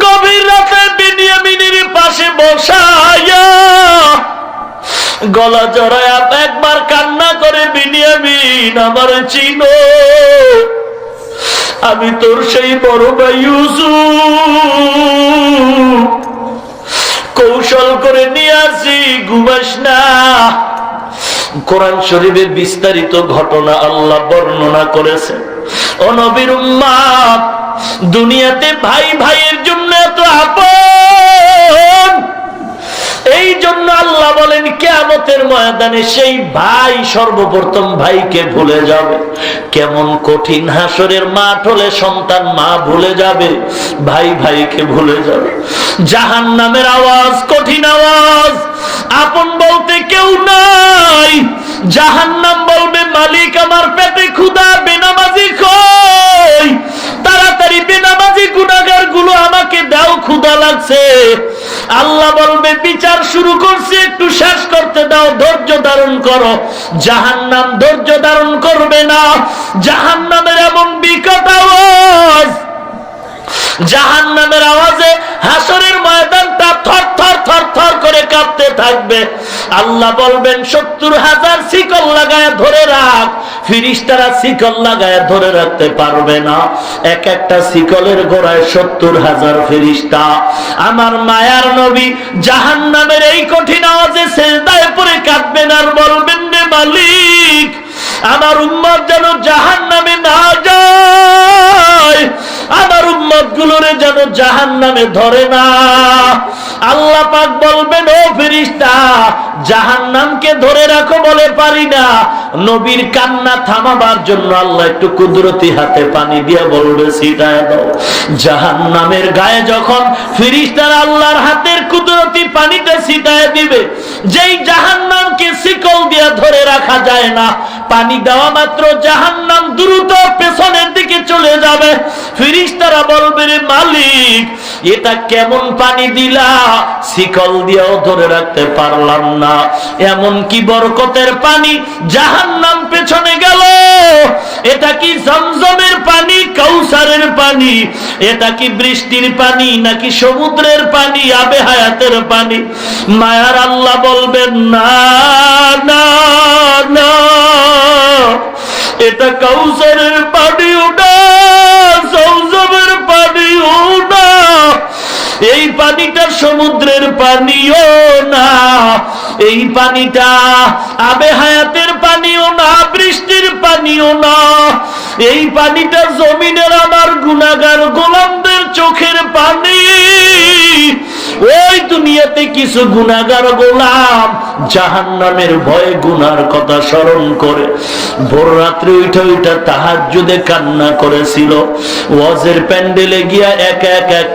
গভীর রাতে বিনিয়ামিনের পাশে বসায়া গলা জড়ায়া একবার কান্না করে, বিনিয়ামিন আমার চিনো, আমি তোর সেই বড় ভাই ইউসুফ, কৌশল করে নিয়ে আসি, ঘুমাস না। কোরআন শরীফে বিস্তারিত ঘটনা আল্লাহ বর্ণনা করেছে। ও নবীর উম্মত, দুনিয়াতে ভাই ভাইয়ের জন্য এত আপন, এই জন্য আল্লাহ বলেন কিয়ামতের ময়দানে সেই ভাই সর্বপ্রথম ভাইকে ভুলে যাবে। কেমন কঠিন হাসরের মাঠ হলে সন্তান মা ভুলে যাবে, ভাই ভাইকে ভুলে যাবে। জাহান্নামের আওয়াজ, কঠিন আওয়াজ, আপন বলতে কেউ নাই। জাহান্নাম বলবে মালিক আমার পেটে ক্ষুধা, বেনামাজি কই, তাড়াতাড়ি বেনামাজি গুনাহগার গুলো আমাকে দাও, ক্ষুধা লাগছে। আল্লাহ বলবে বিচার শুরু করছে, একটু শেষ করতে দাও, ধৈর্য ধারণ করো। জাহান্নাম ধৈর্য ধারণ করবে না। জাহান্নামের এমন বিকট আওয়াজ, জাহান্নামের আওয়াজে হাসরের ময়দানটা থর থর থর থর করে কাঁপতে থাকবে। আল্লাহ বলবেন 70,000 শিকল লাগায় ধরে রাখ। ফেরেশতারা শিকল লাগায় ধরে রাখতে পারবে না, এক একটা শিকলের গোড়ায় 70,000 ফেরেশতা। আমার মায়ার নবী জাহান্নামের এই কঠিন আওয়াজে সিজদায় পড়ে কাঁদবেন আর বলবেন রে মালিক, আমার উম্মত যেন জাহান্নামে না যায়, আমার উম্মত গুলোরে যেন জাহান্নামে ধরে না। আল্লাহ পাক বলবেন ও ফেরেশতা, জাহান্নামকে ধরে রাখো, বলে পারি না। নবীর কান্না থামাবার জন্য আল্লাহ একটু কুদরতি হাতে পানি দিয়ে বলবে ছিটায় দাও। জাহান্নামের গায়ে যখন ফেরেশতারা আল্লাহর হাতের কুদরতি পানিতে ছিটায় দিবে, যেই জাহান্নামকে শিকল দিয়ে ধরে রাখা যায় না, পানি দেওয়া মাত্র জাহান্নাম দ্রুত পেছনের দিকে চলে যাবে। ফেরেশতারা বলবে রে মালিক, এটা কেমন পানি দিলা, শিকল দিয়েও ধরে রাখতে পারলাম না। এমন কি বরকতের পানি, জাহান্নাম পেছনে গেল। এটা কি জমজমের পানি, কাউসারের পানি? এটা কি বৃষ্টির পানি নাকি সমুদ্রের পানি, আবে হায়াতের পানি? মায়ার আল্লাহ বলবেন না না না, এটা কাউসারের পানিও না, জমজমের পানিও না, এই পানিটা সমুদ্রের পানিও না, এই পানিটা আবে হায়াতের পানিও না, বৃষ্টির পানিও না, এই পানিটা জমিনের আমার গুনাহগার গোলামদের চোখের পানি। ওই দুনিয়া দুনিয়াতে কিছু গুনাহগার গোলাম জাহান্নামের ভয়ে গুনার কথা স্মরণ করে ভোর রাত্রে উঠা তাহাজ্জুদে কান্না করেছিল। ওয়াজের প্যান্ডেলে গিয়া এক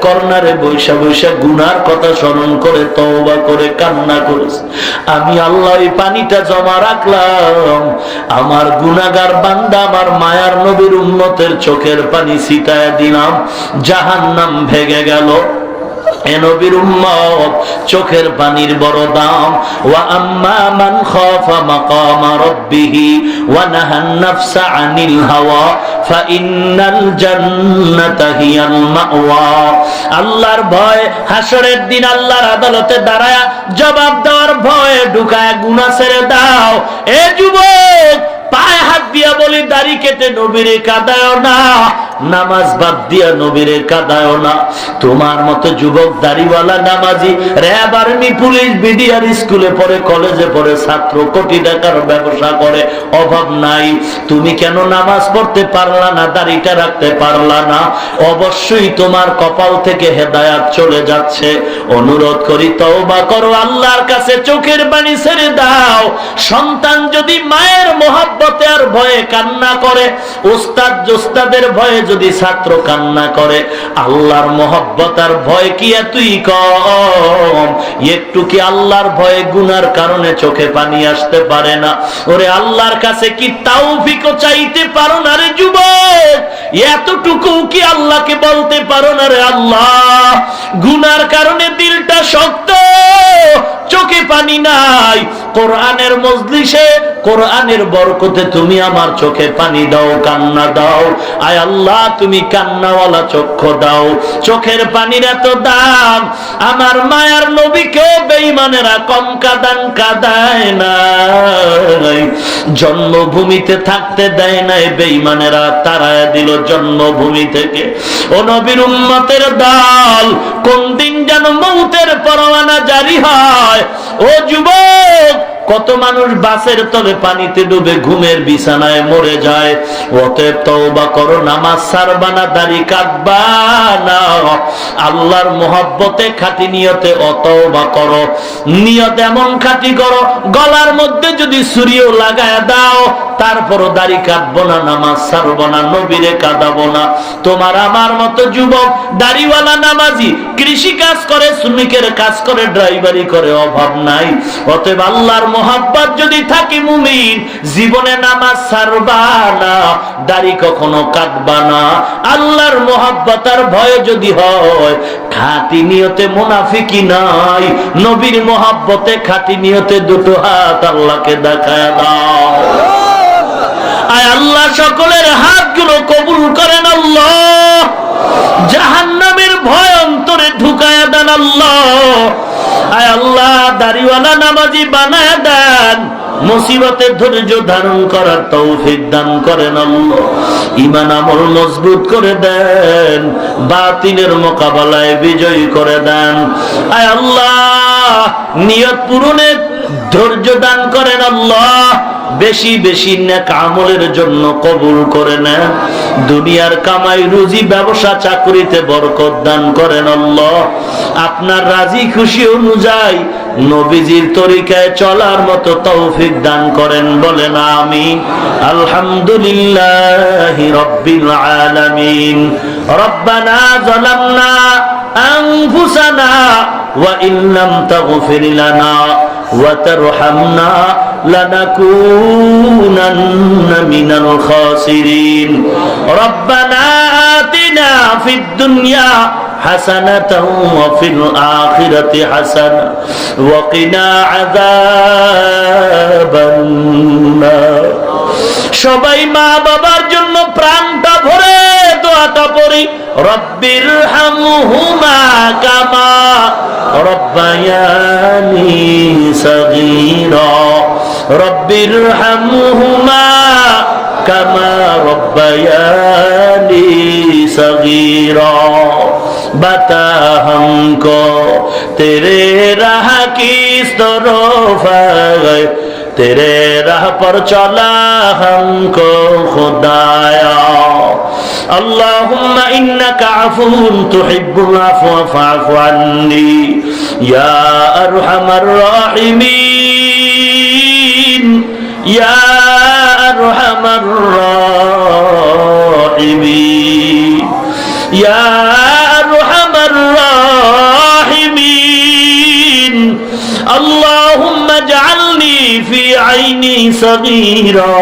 কর্নারে বৈশা গুনার কথা স্মরণ করে তওবা করে কান্না করেছে। আমি আল্লাহ এই পানিটা জমা রাখলাম, আমার গুনাহগার বান্দা আমার মায়ার নবীর উম্মতের চোখের পানি ছিটায়া দিলাম, জাহান্নাম ভেঙে গেল। এ নবীর উম্মত, চোখের পানির বড় দাম। ওয়া আম্মা মান খাফা মাকামা রাব্বিহি ওয়া নাহান নাফসা আনিল হাওয়া ফাইন্নাল জান্নাতা হিয়াল মাওয়া। আল্লাহর ভয়, হাসরের দিন আল্লাহর আদালতে দাঁড়ায়া জবাব দেওয়ার ভয়ে ঢুকায় গুনাহ ছেড়ে দাও। এ যুবক, পায়ে হাত দিয়া বলি, দাড়ি কেটে নবীরে কাঁদায়ও না, নামাজ বাদ দিয়া নবীরে কাঁদায়ও না। তোমার মতো যুবক দাড়িওয়ালা নামাজি র‍্যাব, আর্মি, পুলিশ, বিডিআর স্কুলে পড়ে, কলেজে পড়ে, ছাত্র, কোটি টাকার ব্যবসা করে, অভাব নাই। তুমি কেন নামাজ পড়তে পারলা না, দাড়িটা রাখতে পারলা না? অবশ্যই তোমার কপাল থেকে হেদায়াত চলে যাচ্ছে। অনুরোধ করি তওবা করো, আল্লাহর কাছে চোখের পানি ছেড়ে দাও। সন্তান যদি মায়ের মহব্বতে আর ভয়ে কান্না করে, উস্তাদ জোস্তাদের ভয়ে যদি ছাত্র কান্না করে, আল্লাহর মহব্বত আর ভয় কি এতই কম? একটু কি আল্লাহর ভয়ে গুনার কারণে চোখে পানি আসতে পারে না? ওরে আল্লাহর কাছে কি তাওফিকও চাইতে পারো না রে যুবক? এতটুকু কি আল্লাহকে বলতে পারো না রে আল্লাহ, গুনার কারণে দিলটা শক্ত, চোখে পানি নাই। কোরআনের মজলিসে, কোরআনের বরকতে তুমি আমার চোখে পানি দাও, কান্না দাও। আয় আল্লাহ, তুমি কান্নাওয়ালা চক্ষু দাও। চোখের পানির এত দাম, আমার মায়ার নবীকে বেঈমানেরা কম কাদায় নাই। জন্মভূমিতে থাকতে দেয় নাই, বেঈমানেরা তাড়ায় দিল জন্মভূমি থেকে। ও নবীর উম্মতের দল, কোন দিন যেন মউতের পরওয়ানা জারি হয়। ও যুবক, কত মানুষ বাসের তলে পানিতে ডুবে ঘুমের বিছানায় মরে যায়। অতএব তওবা করো, নামাজ ছাড়বা না, দাড়ি কাটবা না। আল্লাহর মহব্বতে খাঁটি নিয়তে তওবা করো। নিয়ত এমন খাঁটি করো, গলার মধ্যে যদি ছুরিও লাগায় দাও, তারপরও দাড়ি কাটবো না, নামাজ ছাড়বো না, নবীরে কাঁদাবো না। তোমার আমার মতো যুবক দাড়িওয়ালা নামাজি কৃষি কাজ করে, শ্রমিকের কাজ করে, ড্রাইভারি করে, অভাব নাই। অতএব আল্লাহর মহব্বত যদি থাকে মুমিন, জীবনে নামাজ ছাড়বা না, দাড়ি কখনো কাটবা না। আল্লাহর মহব্বত আর ভয় যদি হয়, খাঁটি নিয়তে মুনাফিকি নাই, নবীর মহব্বতে খাঁটি নিয়তে দুটো হাত আল্লাহকে দেখায় দাও। আয় আল্লাহ সকলের হাতগুলো কবুল করেন আল্লাহ। জাহান্নামের ভয় অন্তরে ঢুকায়া দেন আল্লাহ। আয় আল্লাহ, দাড়িওয়ালা নামাজি বানায় দেন। মুসিবতের ধৈর্য ধারণ করার তৌফিক দান করেন আল্লাহ। ঈমান আমল মজবুত করে দেন, বাতিলের মোকাবেলায় বিজয়ী করে দেন। আয় আল্লাহ, নিয়ত পূরণে ধৈর্য দান করেন আল্লাহ। বেশি বেশি নেক আমলের জন্য কবুল করে নেন। দুনিয়ার কামাই রুজি, ব্যবসা চাকরিতে বরকত দান করেন আল্লাহ। আপনার রাজি খুশি অনুযায়ী নবীজির তরিকায় চলার মতো তৌফিক দান করেন, বলেন আমিন। আলহামদুলিল্লাহি রাব্বিল আলামিন। রব্বানা যালামনা আনফুসানা ওয়া ইল্লাম তাগফির লানা ওয়া তারহামনা لنكونن من الخاسرين ربنا آتنا في الدنيا حسنة وفي الآخرة حسنة وقنا عذاب النار। সবাই মা বাবার জন্য প্রাণটা ভরে দোয়াটা পড়ি, রব্বির হামহুমা কামা রব্বায়ানি সগীরা। রব্বির হামহুমা কামা রব্বায়ানি সগীরা। बता हमको तेरे राह की तरफ है, तेरे राह पर चला हमको खुदाया। اللهم إنك عفو تحب العفو فاعف عني ইয়া আরহামার রাহিমিন, ইয়া আরহামার রাহিমিন, ইয়া আরহামার রাহিমিন। আল্লাহুম্মা জাআলনি ফি আইনি সাগীরা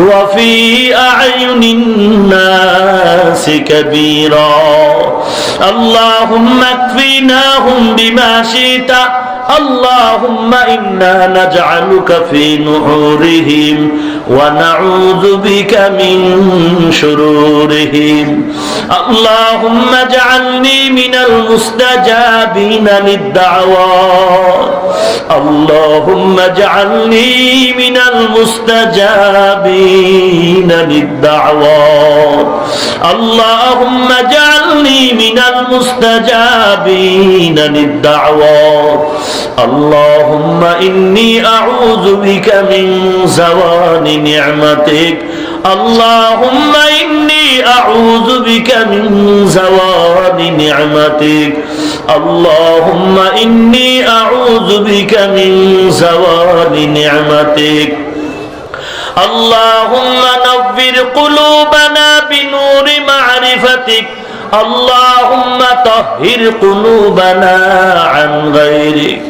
ওয়া ফি আ'য়ুনিন নাসি কাবীরা। আল্লাহুম্মা আকফিনাহুম বিমা শি'তা। আল্লাহুম্মা ইন্না নাজআলুকা ফি নুহুরিহিম ওয়া নাউযু বিকা মিন শুরুরিহিম। আল্লাহুম্মা জাআলনি মিনাল মুস্তাজাবিনা লিদ-দা'ওয়াত। আল্লাহুম্মা জাআলনি মিনাল মুস্তাজাবিনা লিদ-দা'ওয়াত। আল্লাহুম্মা জাআলনি মিনাল মুস্তাজাবিনা লিদ-দা'ওয়াত। আল্লাহুম্মা ইন্নী আউযু বিকা মিন যাওয়ালি নি'মাতিক। আল্লাহুম্মা ইন্নী আউযু বিকা মিন যাওয়ালি নি'মাতিক। আল্লাহুম্মা ইন্নী আউযু বিকা মিন যাওয়ালি নি'মাতিক। আল্লাহুম্মা নাవ్বির কুলুবানা বিনূরি মা'রিফাতিক। আল্লাহুম্মা তাহহির কুলুবানা আন গায়রিক।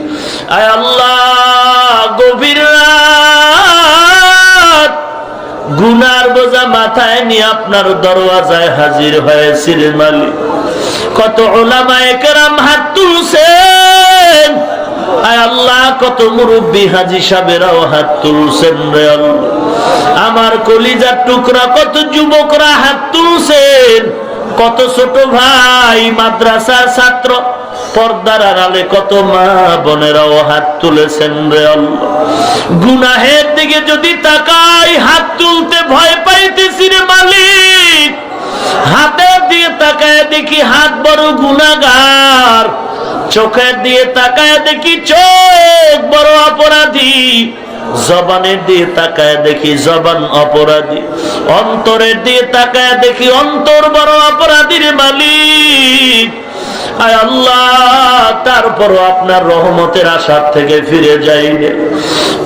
আয় আল্লাহ, গভীর রাত গুনার বোঝা মাথায় নিয়ে আপনার দরওয়াজায় হাজির হয়েছি রে মালিক। কত উলামায়ে কেরাম হাত তুলছেন, আয় আল্লাহ, কত মুরব্বী হাজী সাহেবেরাও হাত তুলছেন রে আল্লাহ। আমার কলিজার টুকরা কত যুবকরা হাত তুলছেন, কত ছোট ভাই মাদ্রাসার ছাত্র, পর্দার আড়ালে কত মা বোনেরাও হাত তুলেছেন রে আল্লাহ। গুনাহের দিকে যদি তাকাই, হাত তুলতে ভয় পাইতেছি রে মালিক। হাতের দিয়ে তাকায় দেখি হাত বড় গুনাহগার, চোখের দিয়ে তাকায় দেখি চোখ বড় অপরাধী, জবানের দিয়ে তাকায় দেখি জবান অপরাধী, অন্তরের দিয়ে তাকায় দেখি অন্তর বড় অপরাধীর মালিক। আয় আল্লাহ, তারপরও আপনার রহমতের আশা থেকে ফিরে যাইনি।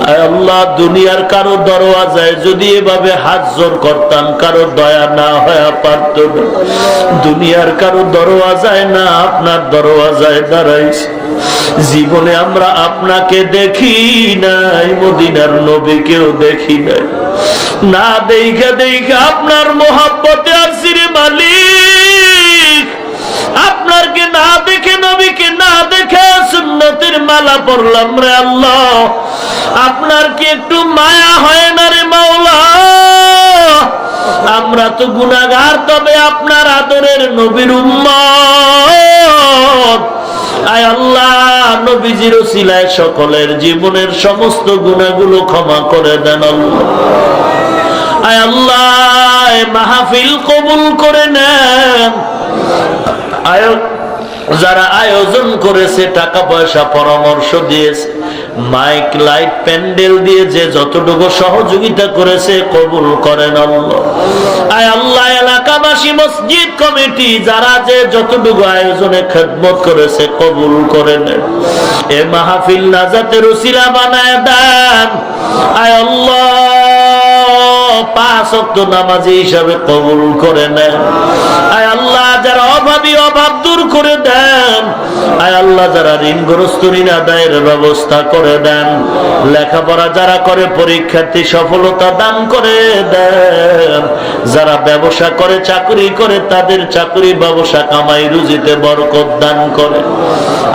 আয় আল্লাহ, দুনিয়ার কারো দরওয়াজায় যদি এভাবে হাত জোর করতাম, কারো দয়া না হয়ে পারত না। দুনিয়ার কারো দরওয়াজায় না, আপনার দরওয়াজায় দাঁড়াইছি। জীবনে আমরা আপনাকে দেখি নাই, মদিনার নবীকেও দেখি নাই। না দেখা দেখা আপনার মোহাব্বতে আসছি রে মালিক। আপনারকে না দেখে, নবীকে না দেখে সুন্নতের মালা পড়লাম রে আল্লাহ। আপনার কি একটু মায়া হয় না রে মাওলা? আমরা তো গুনাহগার, তবে আপনার আদরের নবীর উম্মত। আয় আল্লাহ, নবীজির ওসিলায় সকলের জীবনের সমস্ত গুনাহগুলো ক্ষমা করে দেন আল্লাহ। আয় আল্লাহ, মাহফিল কবুল করে নেন। যারা আয়োজন করেছে, টাকা পয়সা পরামর্শ দিয়েছে, মাইক লাইট প্যান্ডেল দিয়ে যে যতটুকু সহযোগিতা করেছে, কবুল করেন আল্লাহ। আয় আল্লাহ, এলাকাবাসী, মসজিদ কমিটি যারা যে যতটুকু আয়োজনে খেদমত করেছে, কবুল করে নেন। এ মাহফিল নাজাতের উসিলা বানায় দেন। আয় আল্লাহ, 5 ওয়াক্ত নামাজি হিসাবে কবুল করে নেন। আয় আল্লাহ, যারা অভাবী, অভাব দূর করে দেন। আয় আল্লাহ, যারা ঋণগ্রস্ত, ঋণ আদায়ের ব্যবস্থা করে দেন। লেখাপড়া যারা করে, পরীক্ষার্থী সফলতা দান করে দেন। যারা ব্যবসা করে, চাকরি করে, তাদের চাকরি, ব্যবসা, কামাই, রুজিতে বরকত দান করে।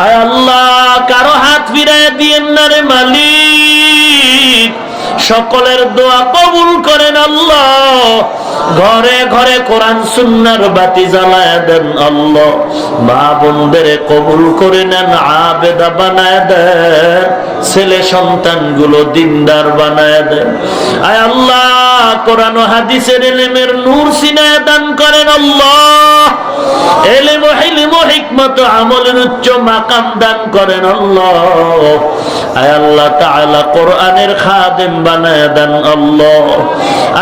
আয় আল্লাহ, কারো হাত ফিরায় দিয়েন না রে মালিক। সকলের দোয়া কবুল করেন আল্লাহ। ঘরে ঘরে কোরআন সুন্নাহর বাতি জ্বালায় দেন আল্লাহ। মা বোনদের কবুল করে নেন, আবেদা বানায় দেন। ছেলে সন্তানগুলো দিনদার বানায় দেন। আয় আল্লাহ, কোরআন ও হাদিসের ইলমের নূর সিনায় দান করেন আল্লাহ। ইলম ও হিলম ও হিকমত ও আমলের উচ্চ মাকাম দান করেন আল্লাহ। আয় আল্লাহ তাআলা, কোরআনের খাদেম বানায় দেন আল্লাহ।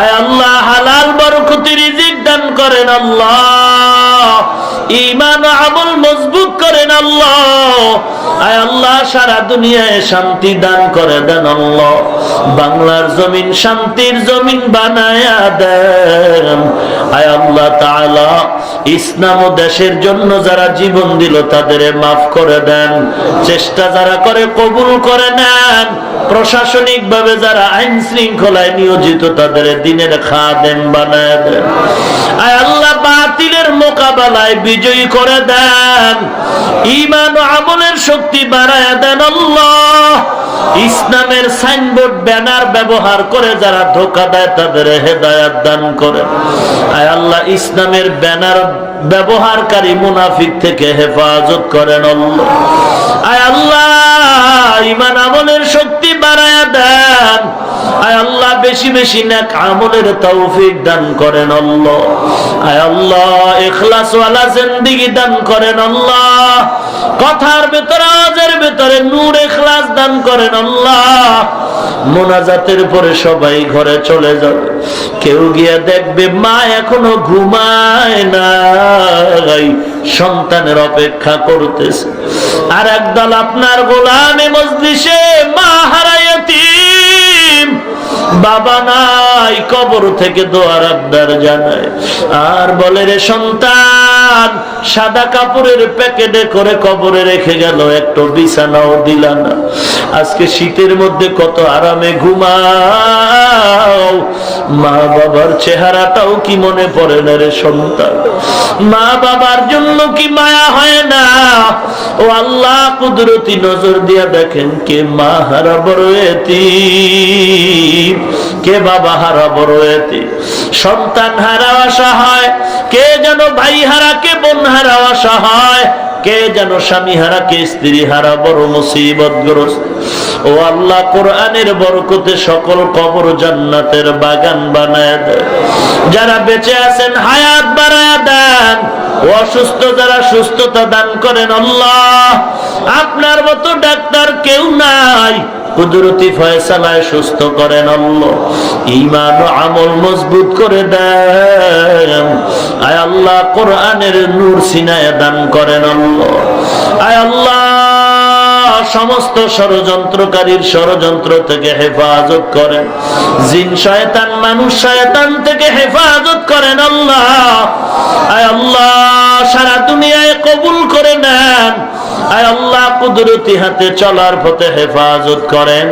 আয় আল্লাহ, হালাল বরকতি রিজিক দান করেন আল্লাহ। ঈমান ও আমল মজবুত করেন আল্লাহ। সারা দুনিয়ায় শান্তি দান করে দেন আল্লাহ। বাংলার জমিন শান্তির জমিন বানায়া দেন আয় আল্লাহ তাআলা। ইসলাম ও দেশের জন্য যারা জীবন দিল তাদের মাফ করে দেন। চেষ্টা যারা করে কবুল করে নেন। প্রশাসনিক ভাবে যারা আইন শৃঙ্খলায় নিয়োজিত তাদের দ্বীনের খাদেম বানায় দেন আয় আল্লাহ। বাতিলের মোকাবেলায় বিজয়ী করে দেন। ঈমান ও আমলের শক্তি বাড়ায় দেন আল্লাহ। ইসলামের সাইনবোর্ড ব্যানার ব্যবহার করে যারা ধোঁকা দেয় তাদের হেদায়েত দান করেন আয় আল্লাহ। ইসলামের ব্যানার ব্যবহারকারী মুনাফিক থেকে হেফাজত করেন আল্লাহ। আয় আল্লাহ ঈমান আমলের শক্তি বাড়ায়া দেন আয় আল্লাহ। বেশি বেশি নেক আমলের তৌফিক দান করেন আল্লাহ। আয় আল্লাহ ইখলাস ওয়ালা জিন্দেগি দান করেন আল্লাহ। কথার ভিতরে আওয়াজের ভিতরে নূর ইখলাস দান করেন আল্লাহ। মোনাজাতের পরে সবাই ঘরে চলে যাবে। কেউ গিয়ে দেখবে মা এখনো ঘুমায় নাই, সন্তানের অপেক্ষা করতেছে। আর একদল আপনার গোলামে মজলিসে মা হারায়াতিম, বাবা নাই, কবর থেকে দোয়ার আবদার জানায় আর বলে রে সন্তান সাদা কাপড়ের প্যাকেটে করে কবরে রেখে গেল, একটু বিছানাও দিলা না। আজকে শীতের মধ্যে কত আরামে ঘুমাও, মা বাবার চেহারাটাও কি মনে পড়ে না রে সন্তান? মা বাবার জন্য কি মায়া হয় না? ও আল্লাহ কুদরতি নজর দিয়া দেখেন কে মা হারা বড় এতিম, কে বাবা হারা বড় এতিম, সন্তান হারা অসহায়, কে যেন ভাই হারা, কে বোন হারা অসহায়, কে যেন স্বামী হারা, কে স্ত্রী হারা বড় মুসিবতগ্রস্ত। ও আল্লাহ কোরআনের বরকতে সকল কবর জান্নাতের বাগান বানায় দেন। যারা বেঁচে আছেন হায়াত বাড়ায় দেন, অসুস্থ যারা সুস্থতা দান করেন আল্লাহ। আপনার মতো ডাক্তার কেউ নাই, কুদরতি ফয়সালায় সুস্থ করেন আল্লাহ। ঈমান ও আমল মজবুত করে দেন আয় আল্লাহ। কোরআনের নূর সিনায় দান করেন আল্লাহ। আয় আল্লাহ সমস্ত ষড়যন্ত্রকারীর ষড়যন্ত্র থেকে হেফাজত করেন। জিন শয়তান মানুষ শয়তান থেকে হেফাজত করেন আল্লাহ। আয় আল্লাহ সারা দুনিয়ায় কবুল করে নেন। আয় আল্লাহ কুদরতি হাতে চলার পথে হেফাজত করেন।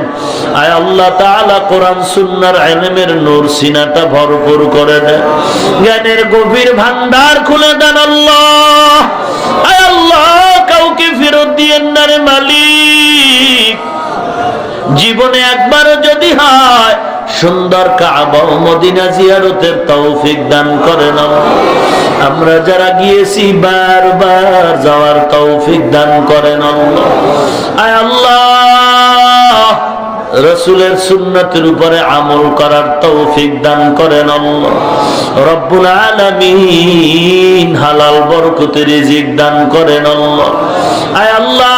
আয় আল্লাহ তাআলা কোরআন সুন্নাহর ইলমের নূর সিনাটা ভরপুর করে দেন। জ্ঞানের গভীর ভান্ডার খুলে দেন আল্লাহ। আয় আল্লাহ কাউকে ফেরত দিয়েন না রে মালিক। জীবনে একবার যদি হয় সুন্দর কাবা ও মদিনা জিয়ারতের তৌফিক দান করেন। আমরা যারা গিয়েছি বারবার যাওয়ার তৌফিক দান করেন আল্লাহ। আয় আল্লাহ রাসূলের সুন্নাতের উপরে আমল করার তৌফিক দান করেন আল্লাহ। রব্বুল আলামিন হালাল বরকতে রিজিক দান করেন আল্লাহ। আয় আল্লাহ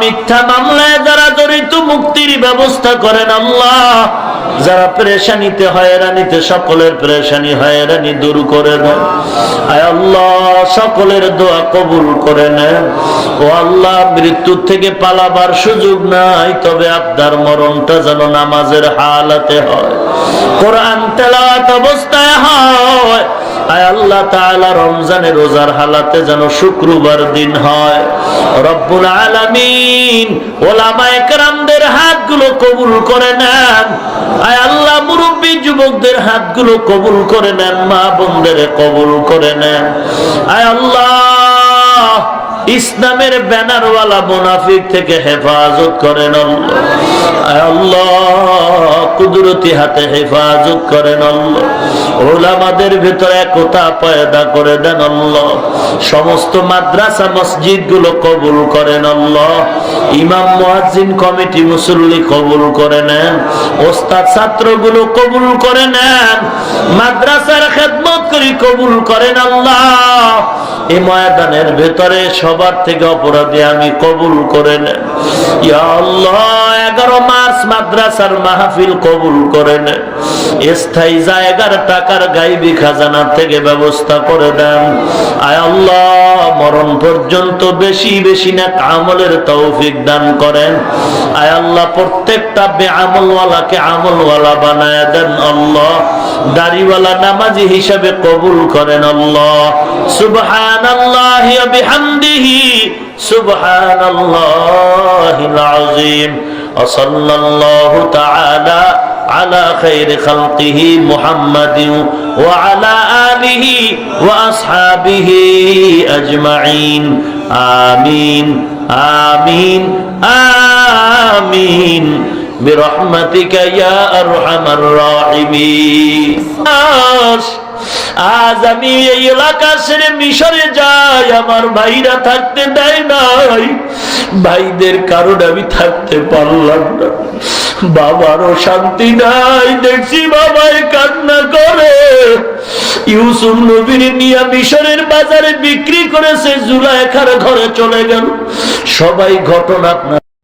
মিথ্যা মামলায় যারা জড়িত মুক্তির ব্যবস্থা করেন আল্লাহ। যারা পেরেশানিতে হয়রানিতে সকলের পেরেশানি হয়রানি দূর করে দেন। আয় আল্লাহ সকলের দোয়া কবুল করে নেন। ও আল্লাহ মৃত্যুর থেকে পালাবার সুযোগ নাই, তবে আপনার মরণটা যেন নামাজের হালাতে হয়, কোরআন তেলাওয়াত অবস্থায় হয়। আয় আল্লাহ তাআলা রমজানের রোজার হালাতে যেন শুক্রবার দিন হয়। রব্বুল আলামিন ওলামায়ে কেরামদের হাতগুলো কবুল করে নেন। আয় আল্লাহ মুরব্বী যুবকদের হাতগুলো কবুল করে নেন, মা বোনদের কবুল করে নেন। আয় আল্লাহ ইসলামের ব্যানারওয়ালা মুনাফিক থেকে হেফাজত করেন আল্লাহ। আয় আল্লাহ কুদরতি হাতে হেফাজত করেন আল্লাহ। উলামাদের ভিতরে একতা পয়দা করে দেন আল্লাহ। সমস্ত মাদ্রাসা মসজিদ গুলো কবুল করেন আল্লাহ। ইমাম মুয়াজ্জিন কমিটি মুসল্লি কবুল করে নেন। ওস্তাদ ছাত্রগুলো কবুল করে নেন। মাদ্রাসার খেদমত করি কবুল করেন আল্লাহ। এই ময়দানের ভেতরে সবার থেকে অপরাধী আমি কবুল করে নেন ইয়া আল্লাহ। 11 মার্চ মাদ্রাসার মাহফিল কবুল করে নেন। স্থায়ী জায়গার টাকার গায়বী খাজানা থেকে ব্যবস্থা করে দেন। আয় আল্লাহ, মরণ পর্যন্ত বেশি বেশি নেক আমলের তৌফিক দান করেন। আয় আল্লাহ, প্রত্যেকটা বেআমলওয়ালাকে আমলওয়ালা বানায় দেন আল্লাহ। দাড়িওয়ালা নামাজি হিসাবে কবুল করেন আল্লাহ। সুবহানাল্লাহি ওয়া বিহামদিহি সুবহানাল্লাহিল আযীম। ওয়া সাল্লাল্লাহু তাআলা على خير خلقه محمد وعلى آله وأصحابه أجمعين آمين آمين آمين برحمتك يا أرحم الراحمين। আজ আমি এই এলাকা ছেড়ে মিশরে যাই, আমার ভাইরা থাকতে দেয় নাই, ভাইদের কারণে আমি থাকতে পারলাম না। বাবারও শান্তি নাই, দেখছি বাবাই কান্না করে। ইউসুফ নবীর নিয়ে মিশরের বাজারে বিক্রি করেছে, জুলাইখার ঘরে চলে গেল। সবাই ঘটনা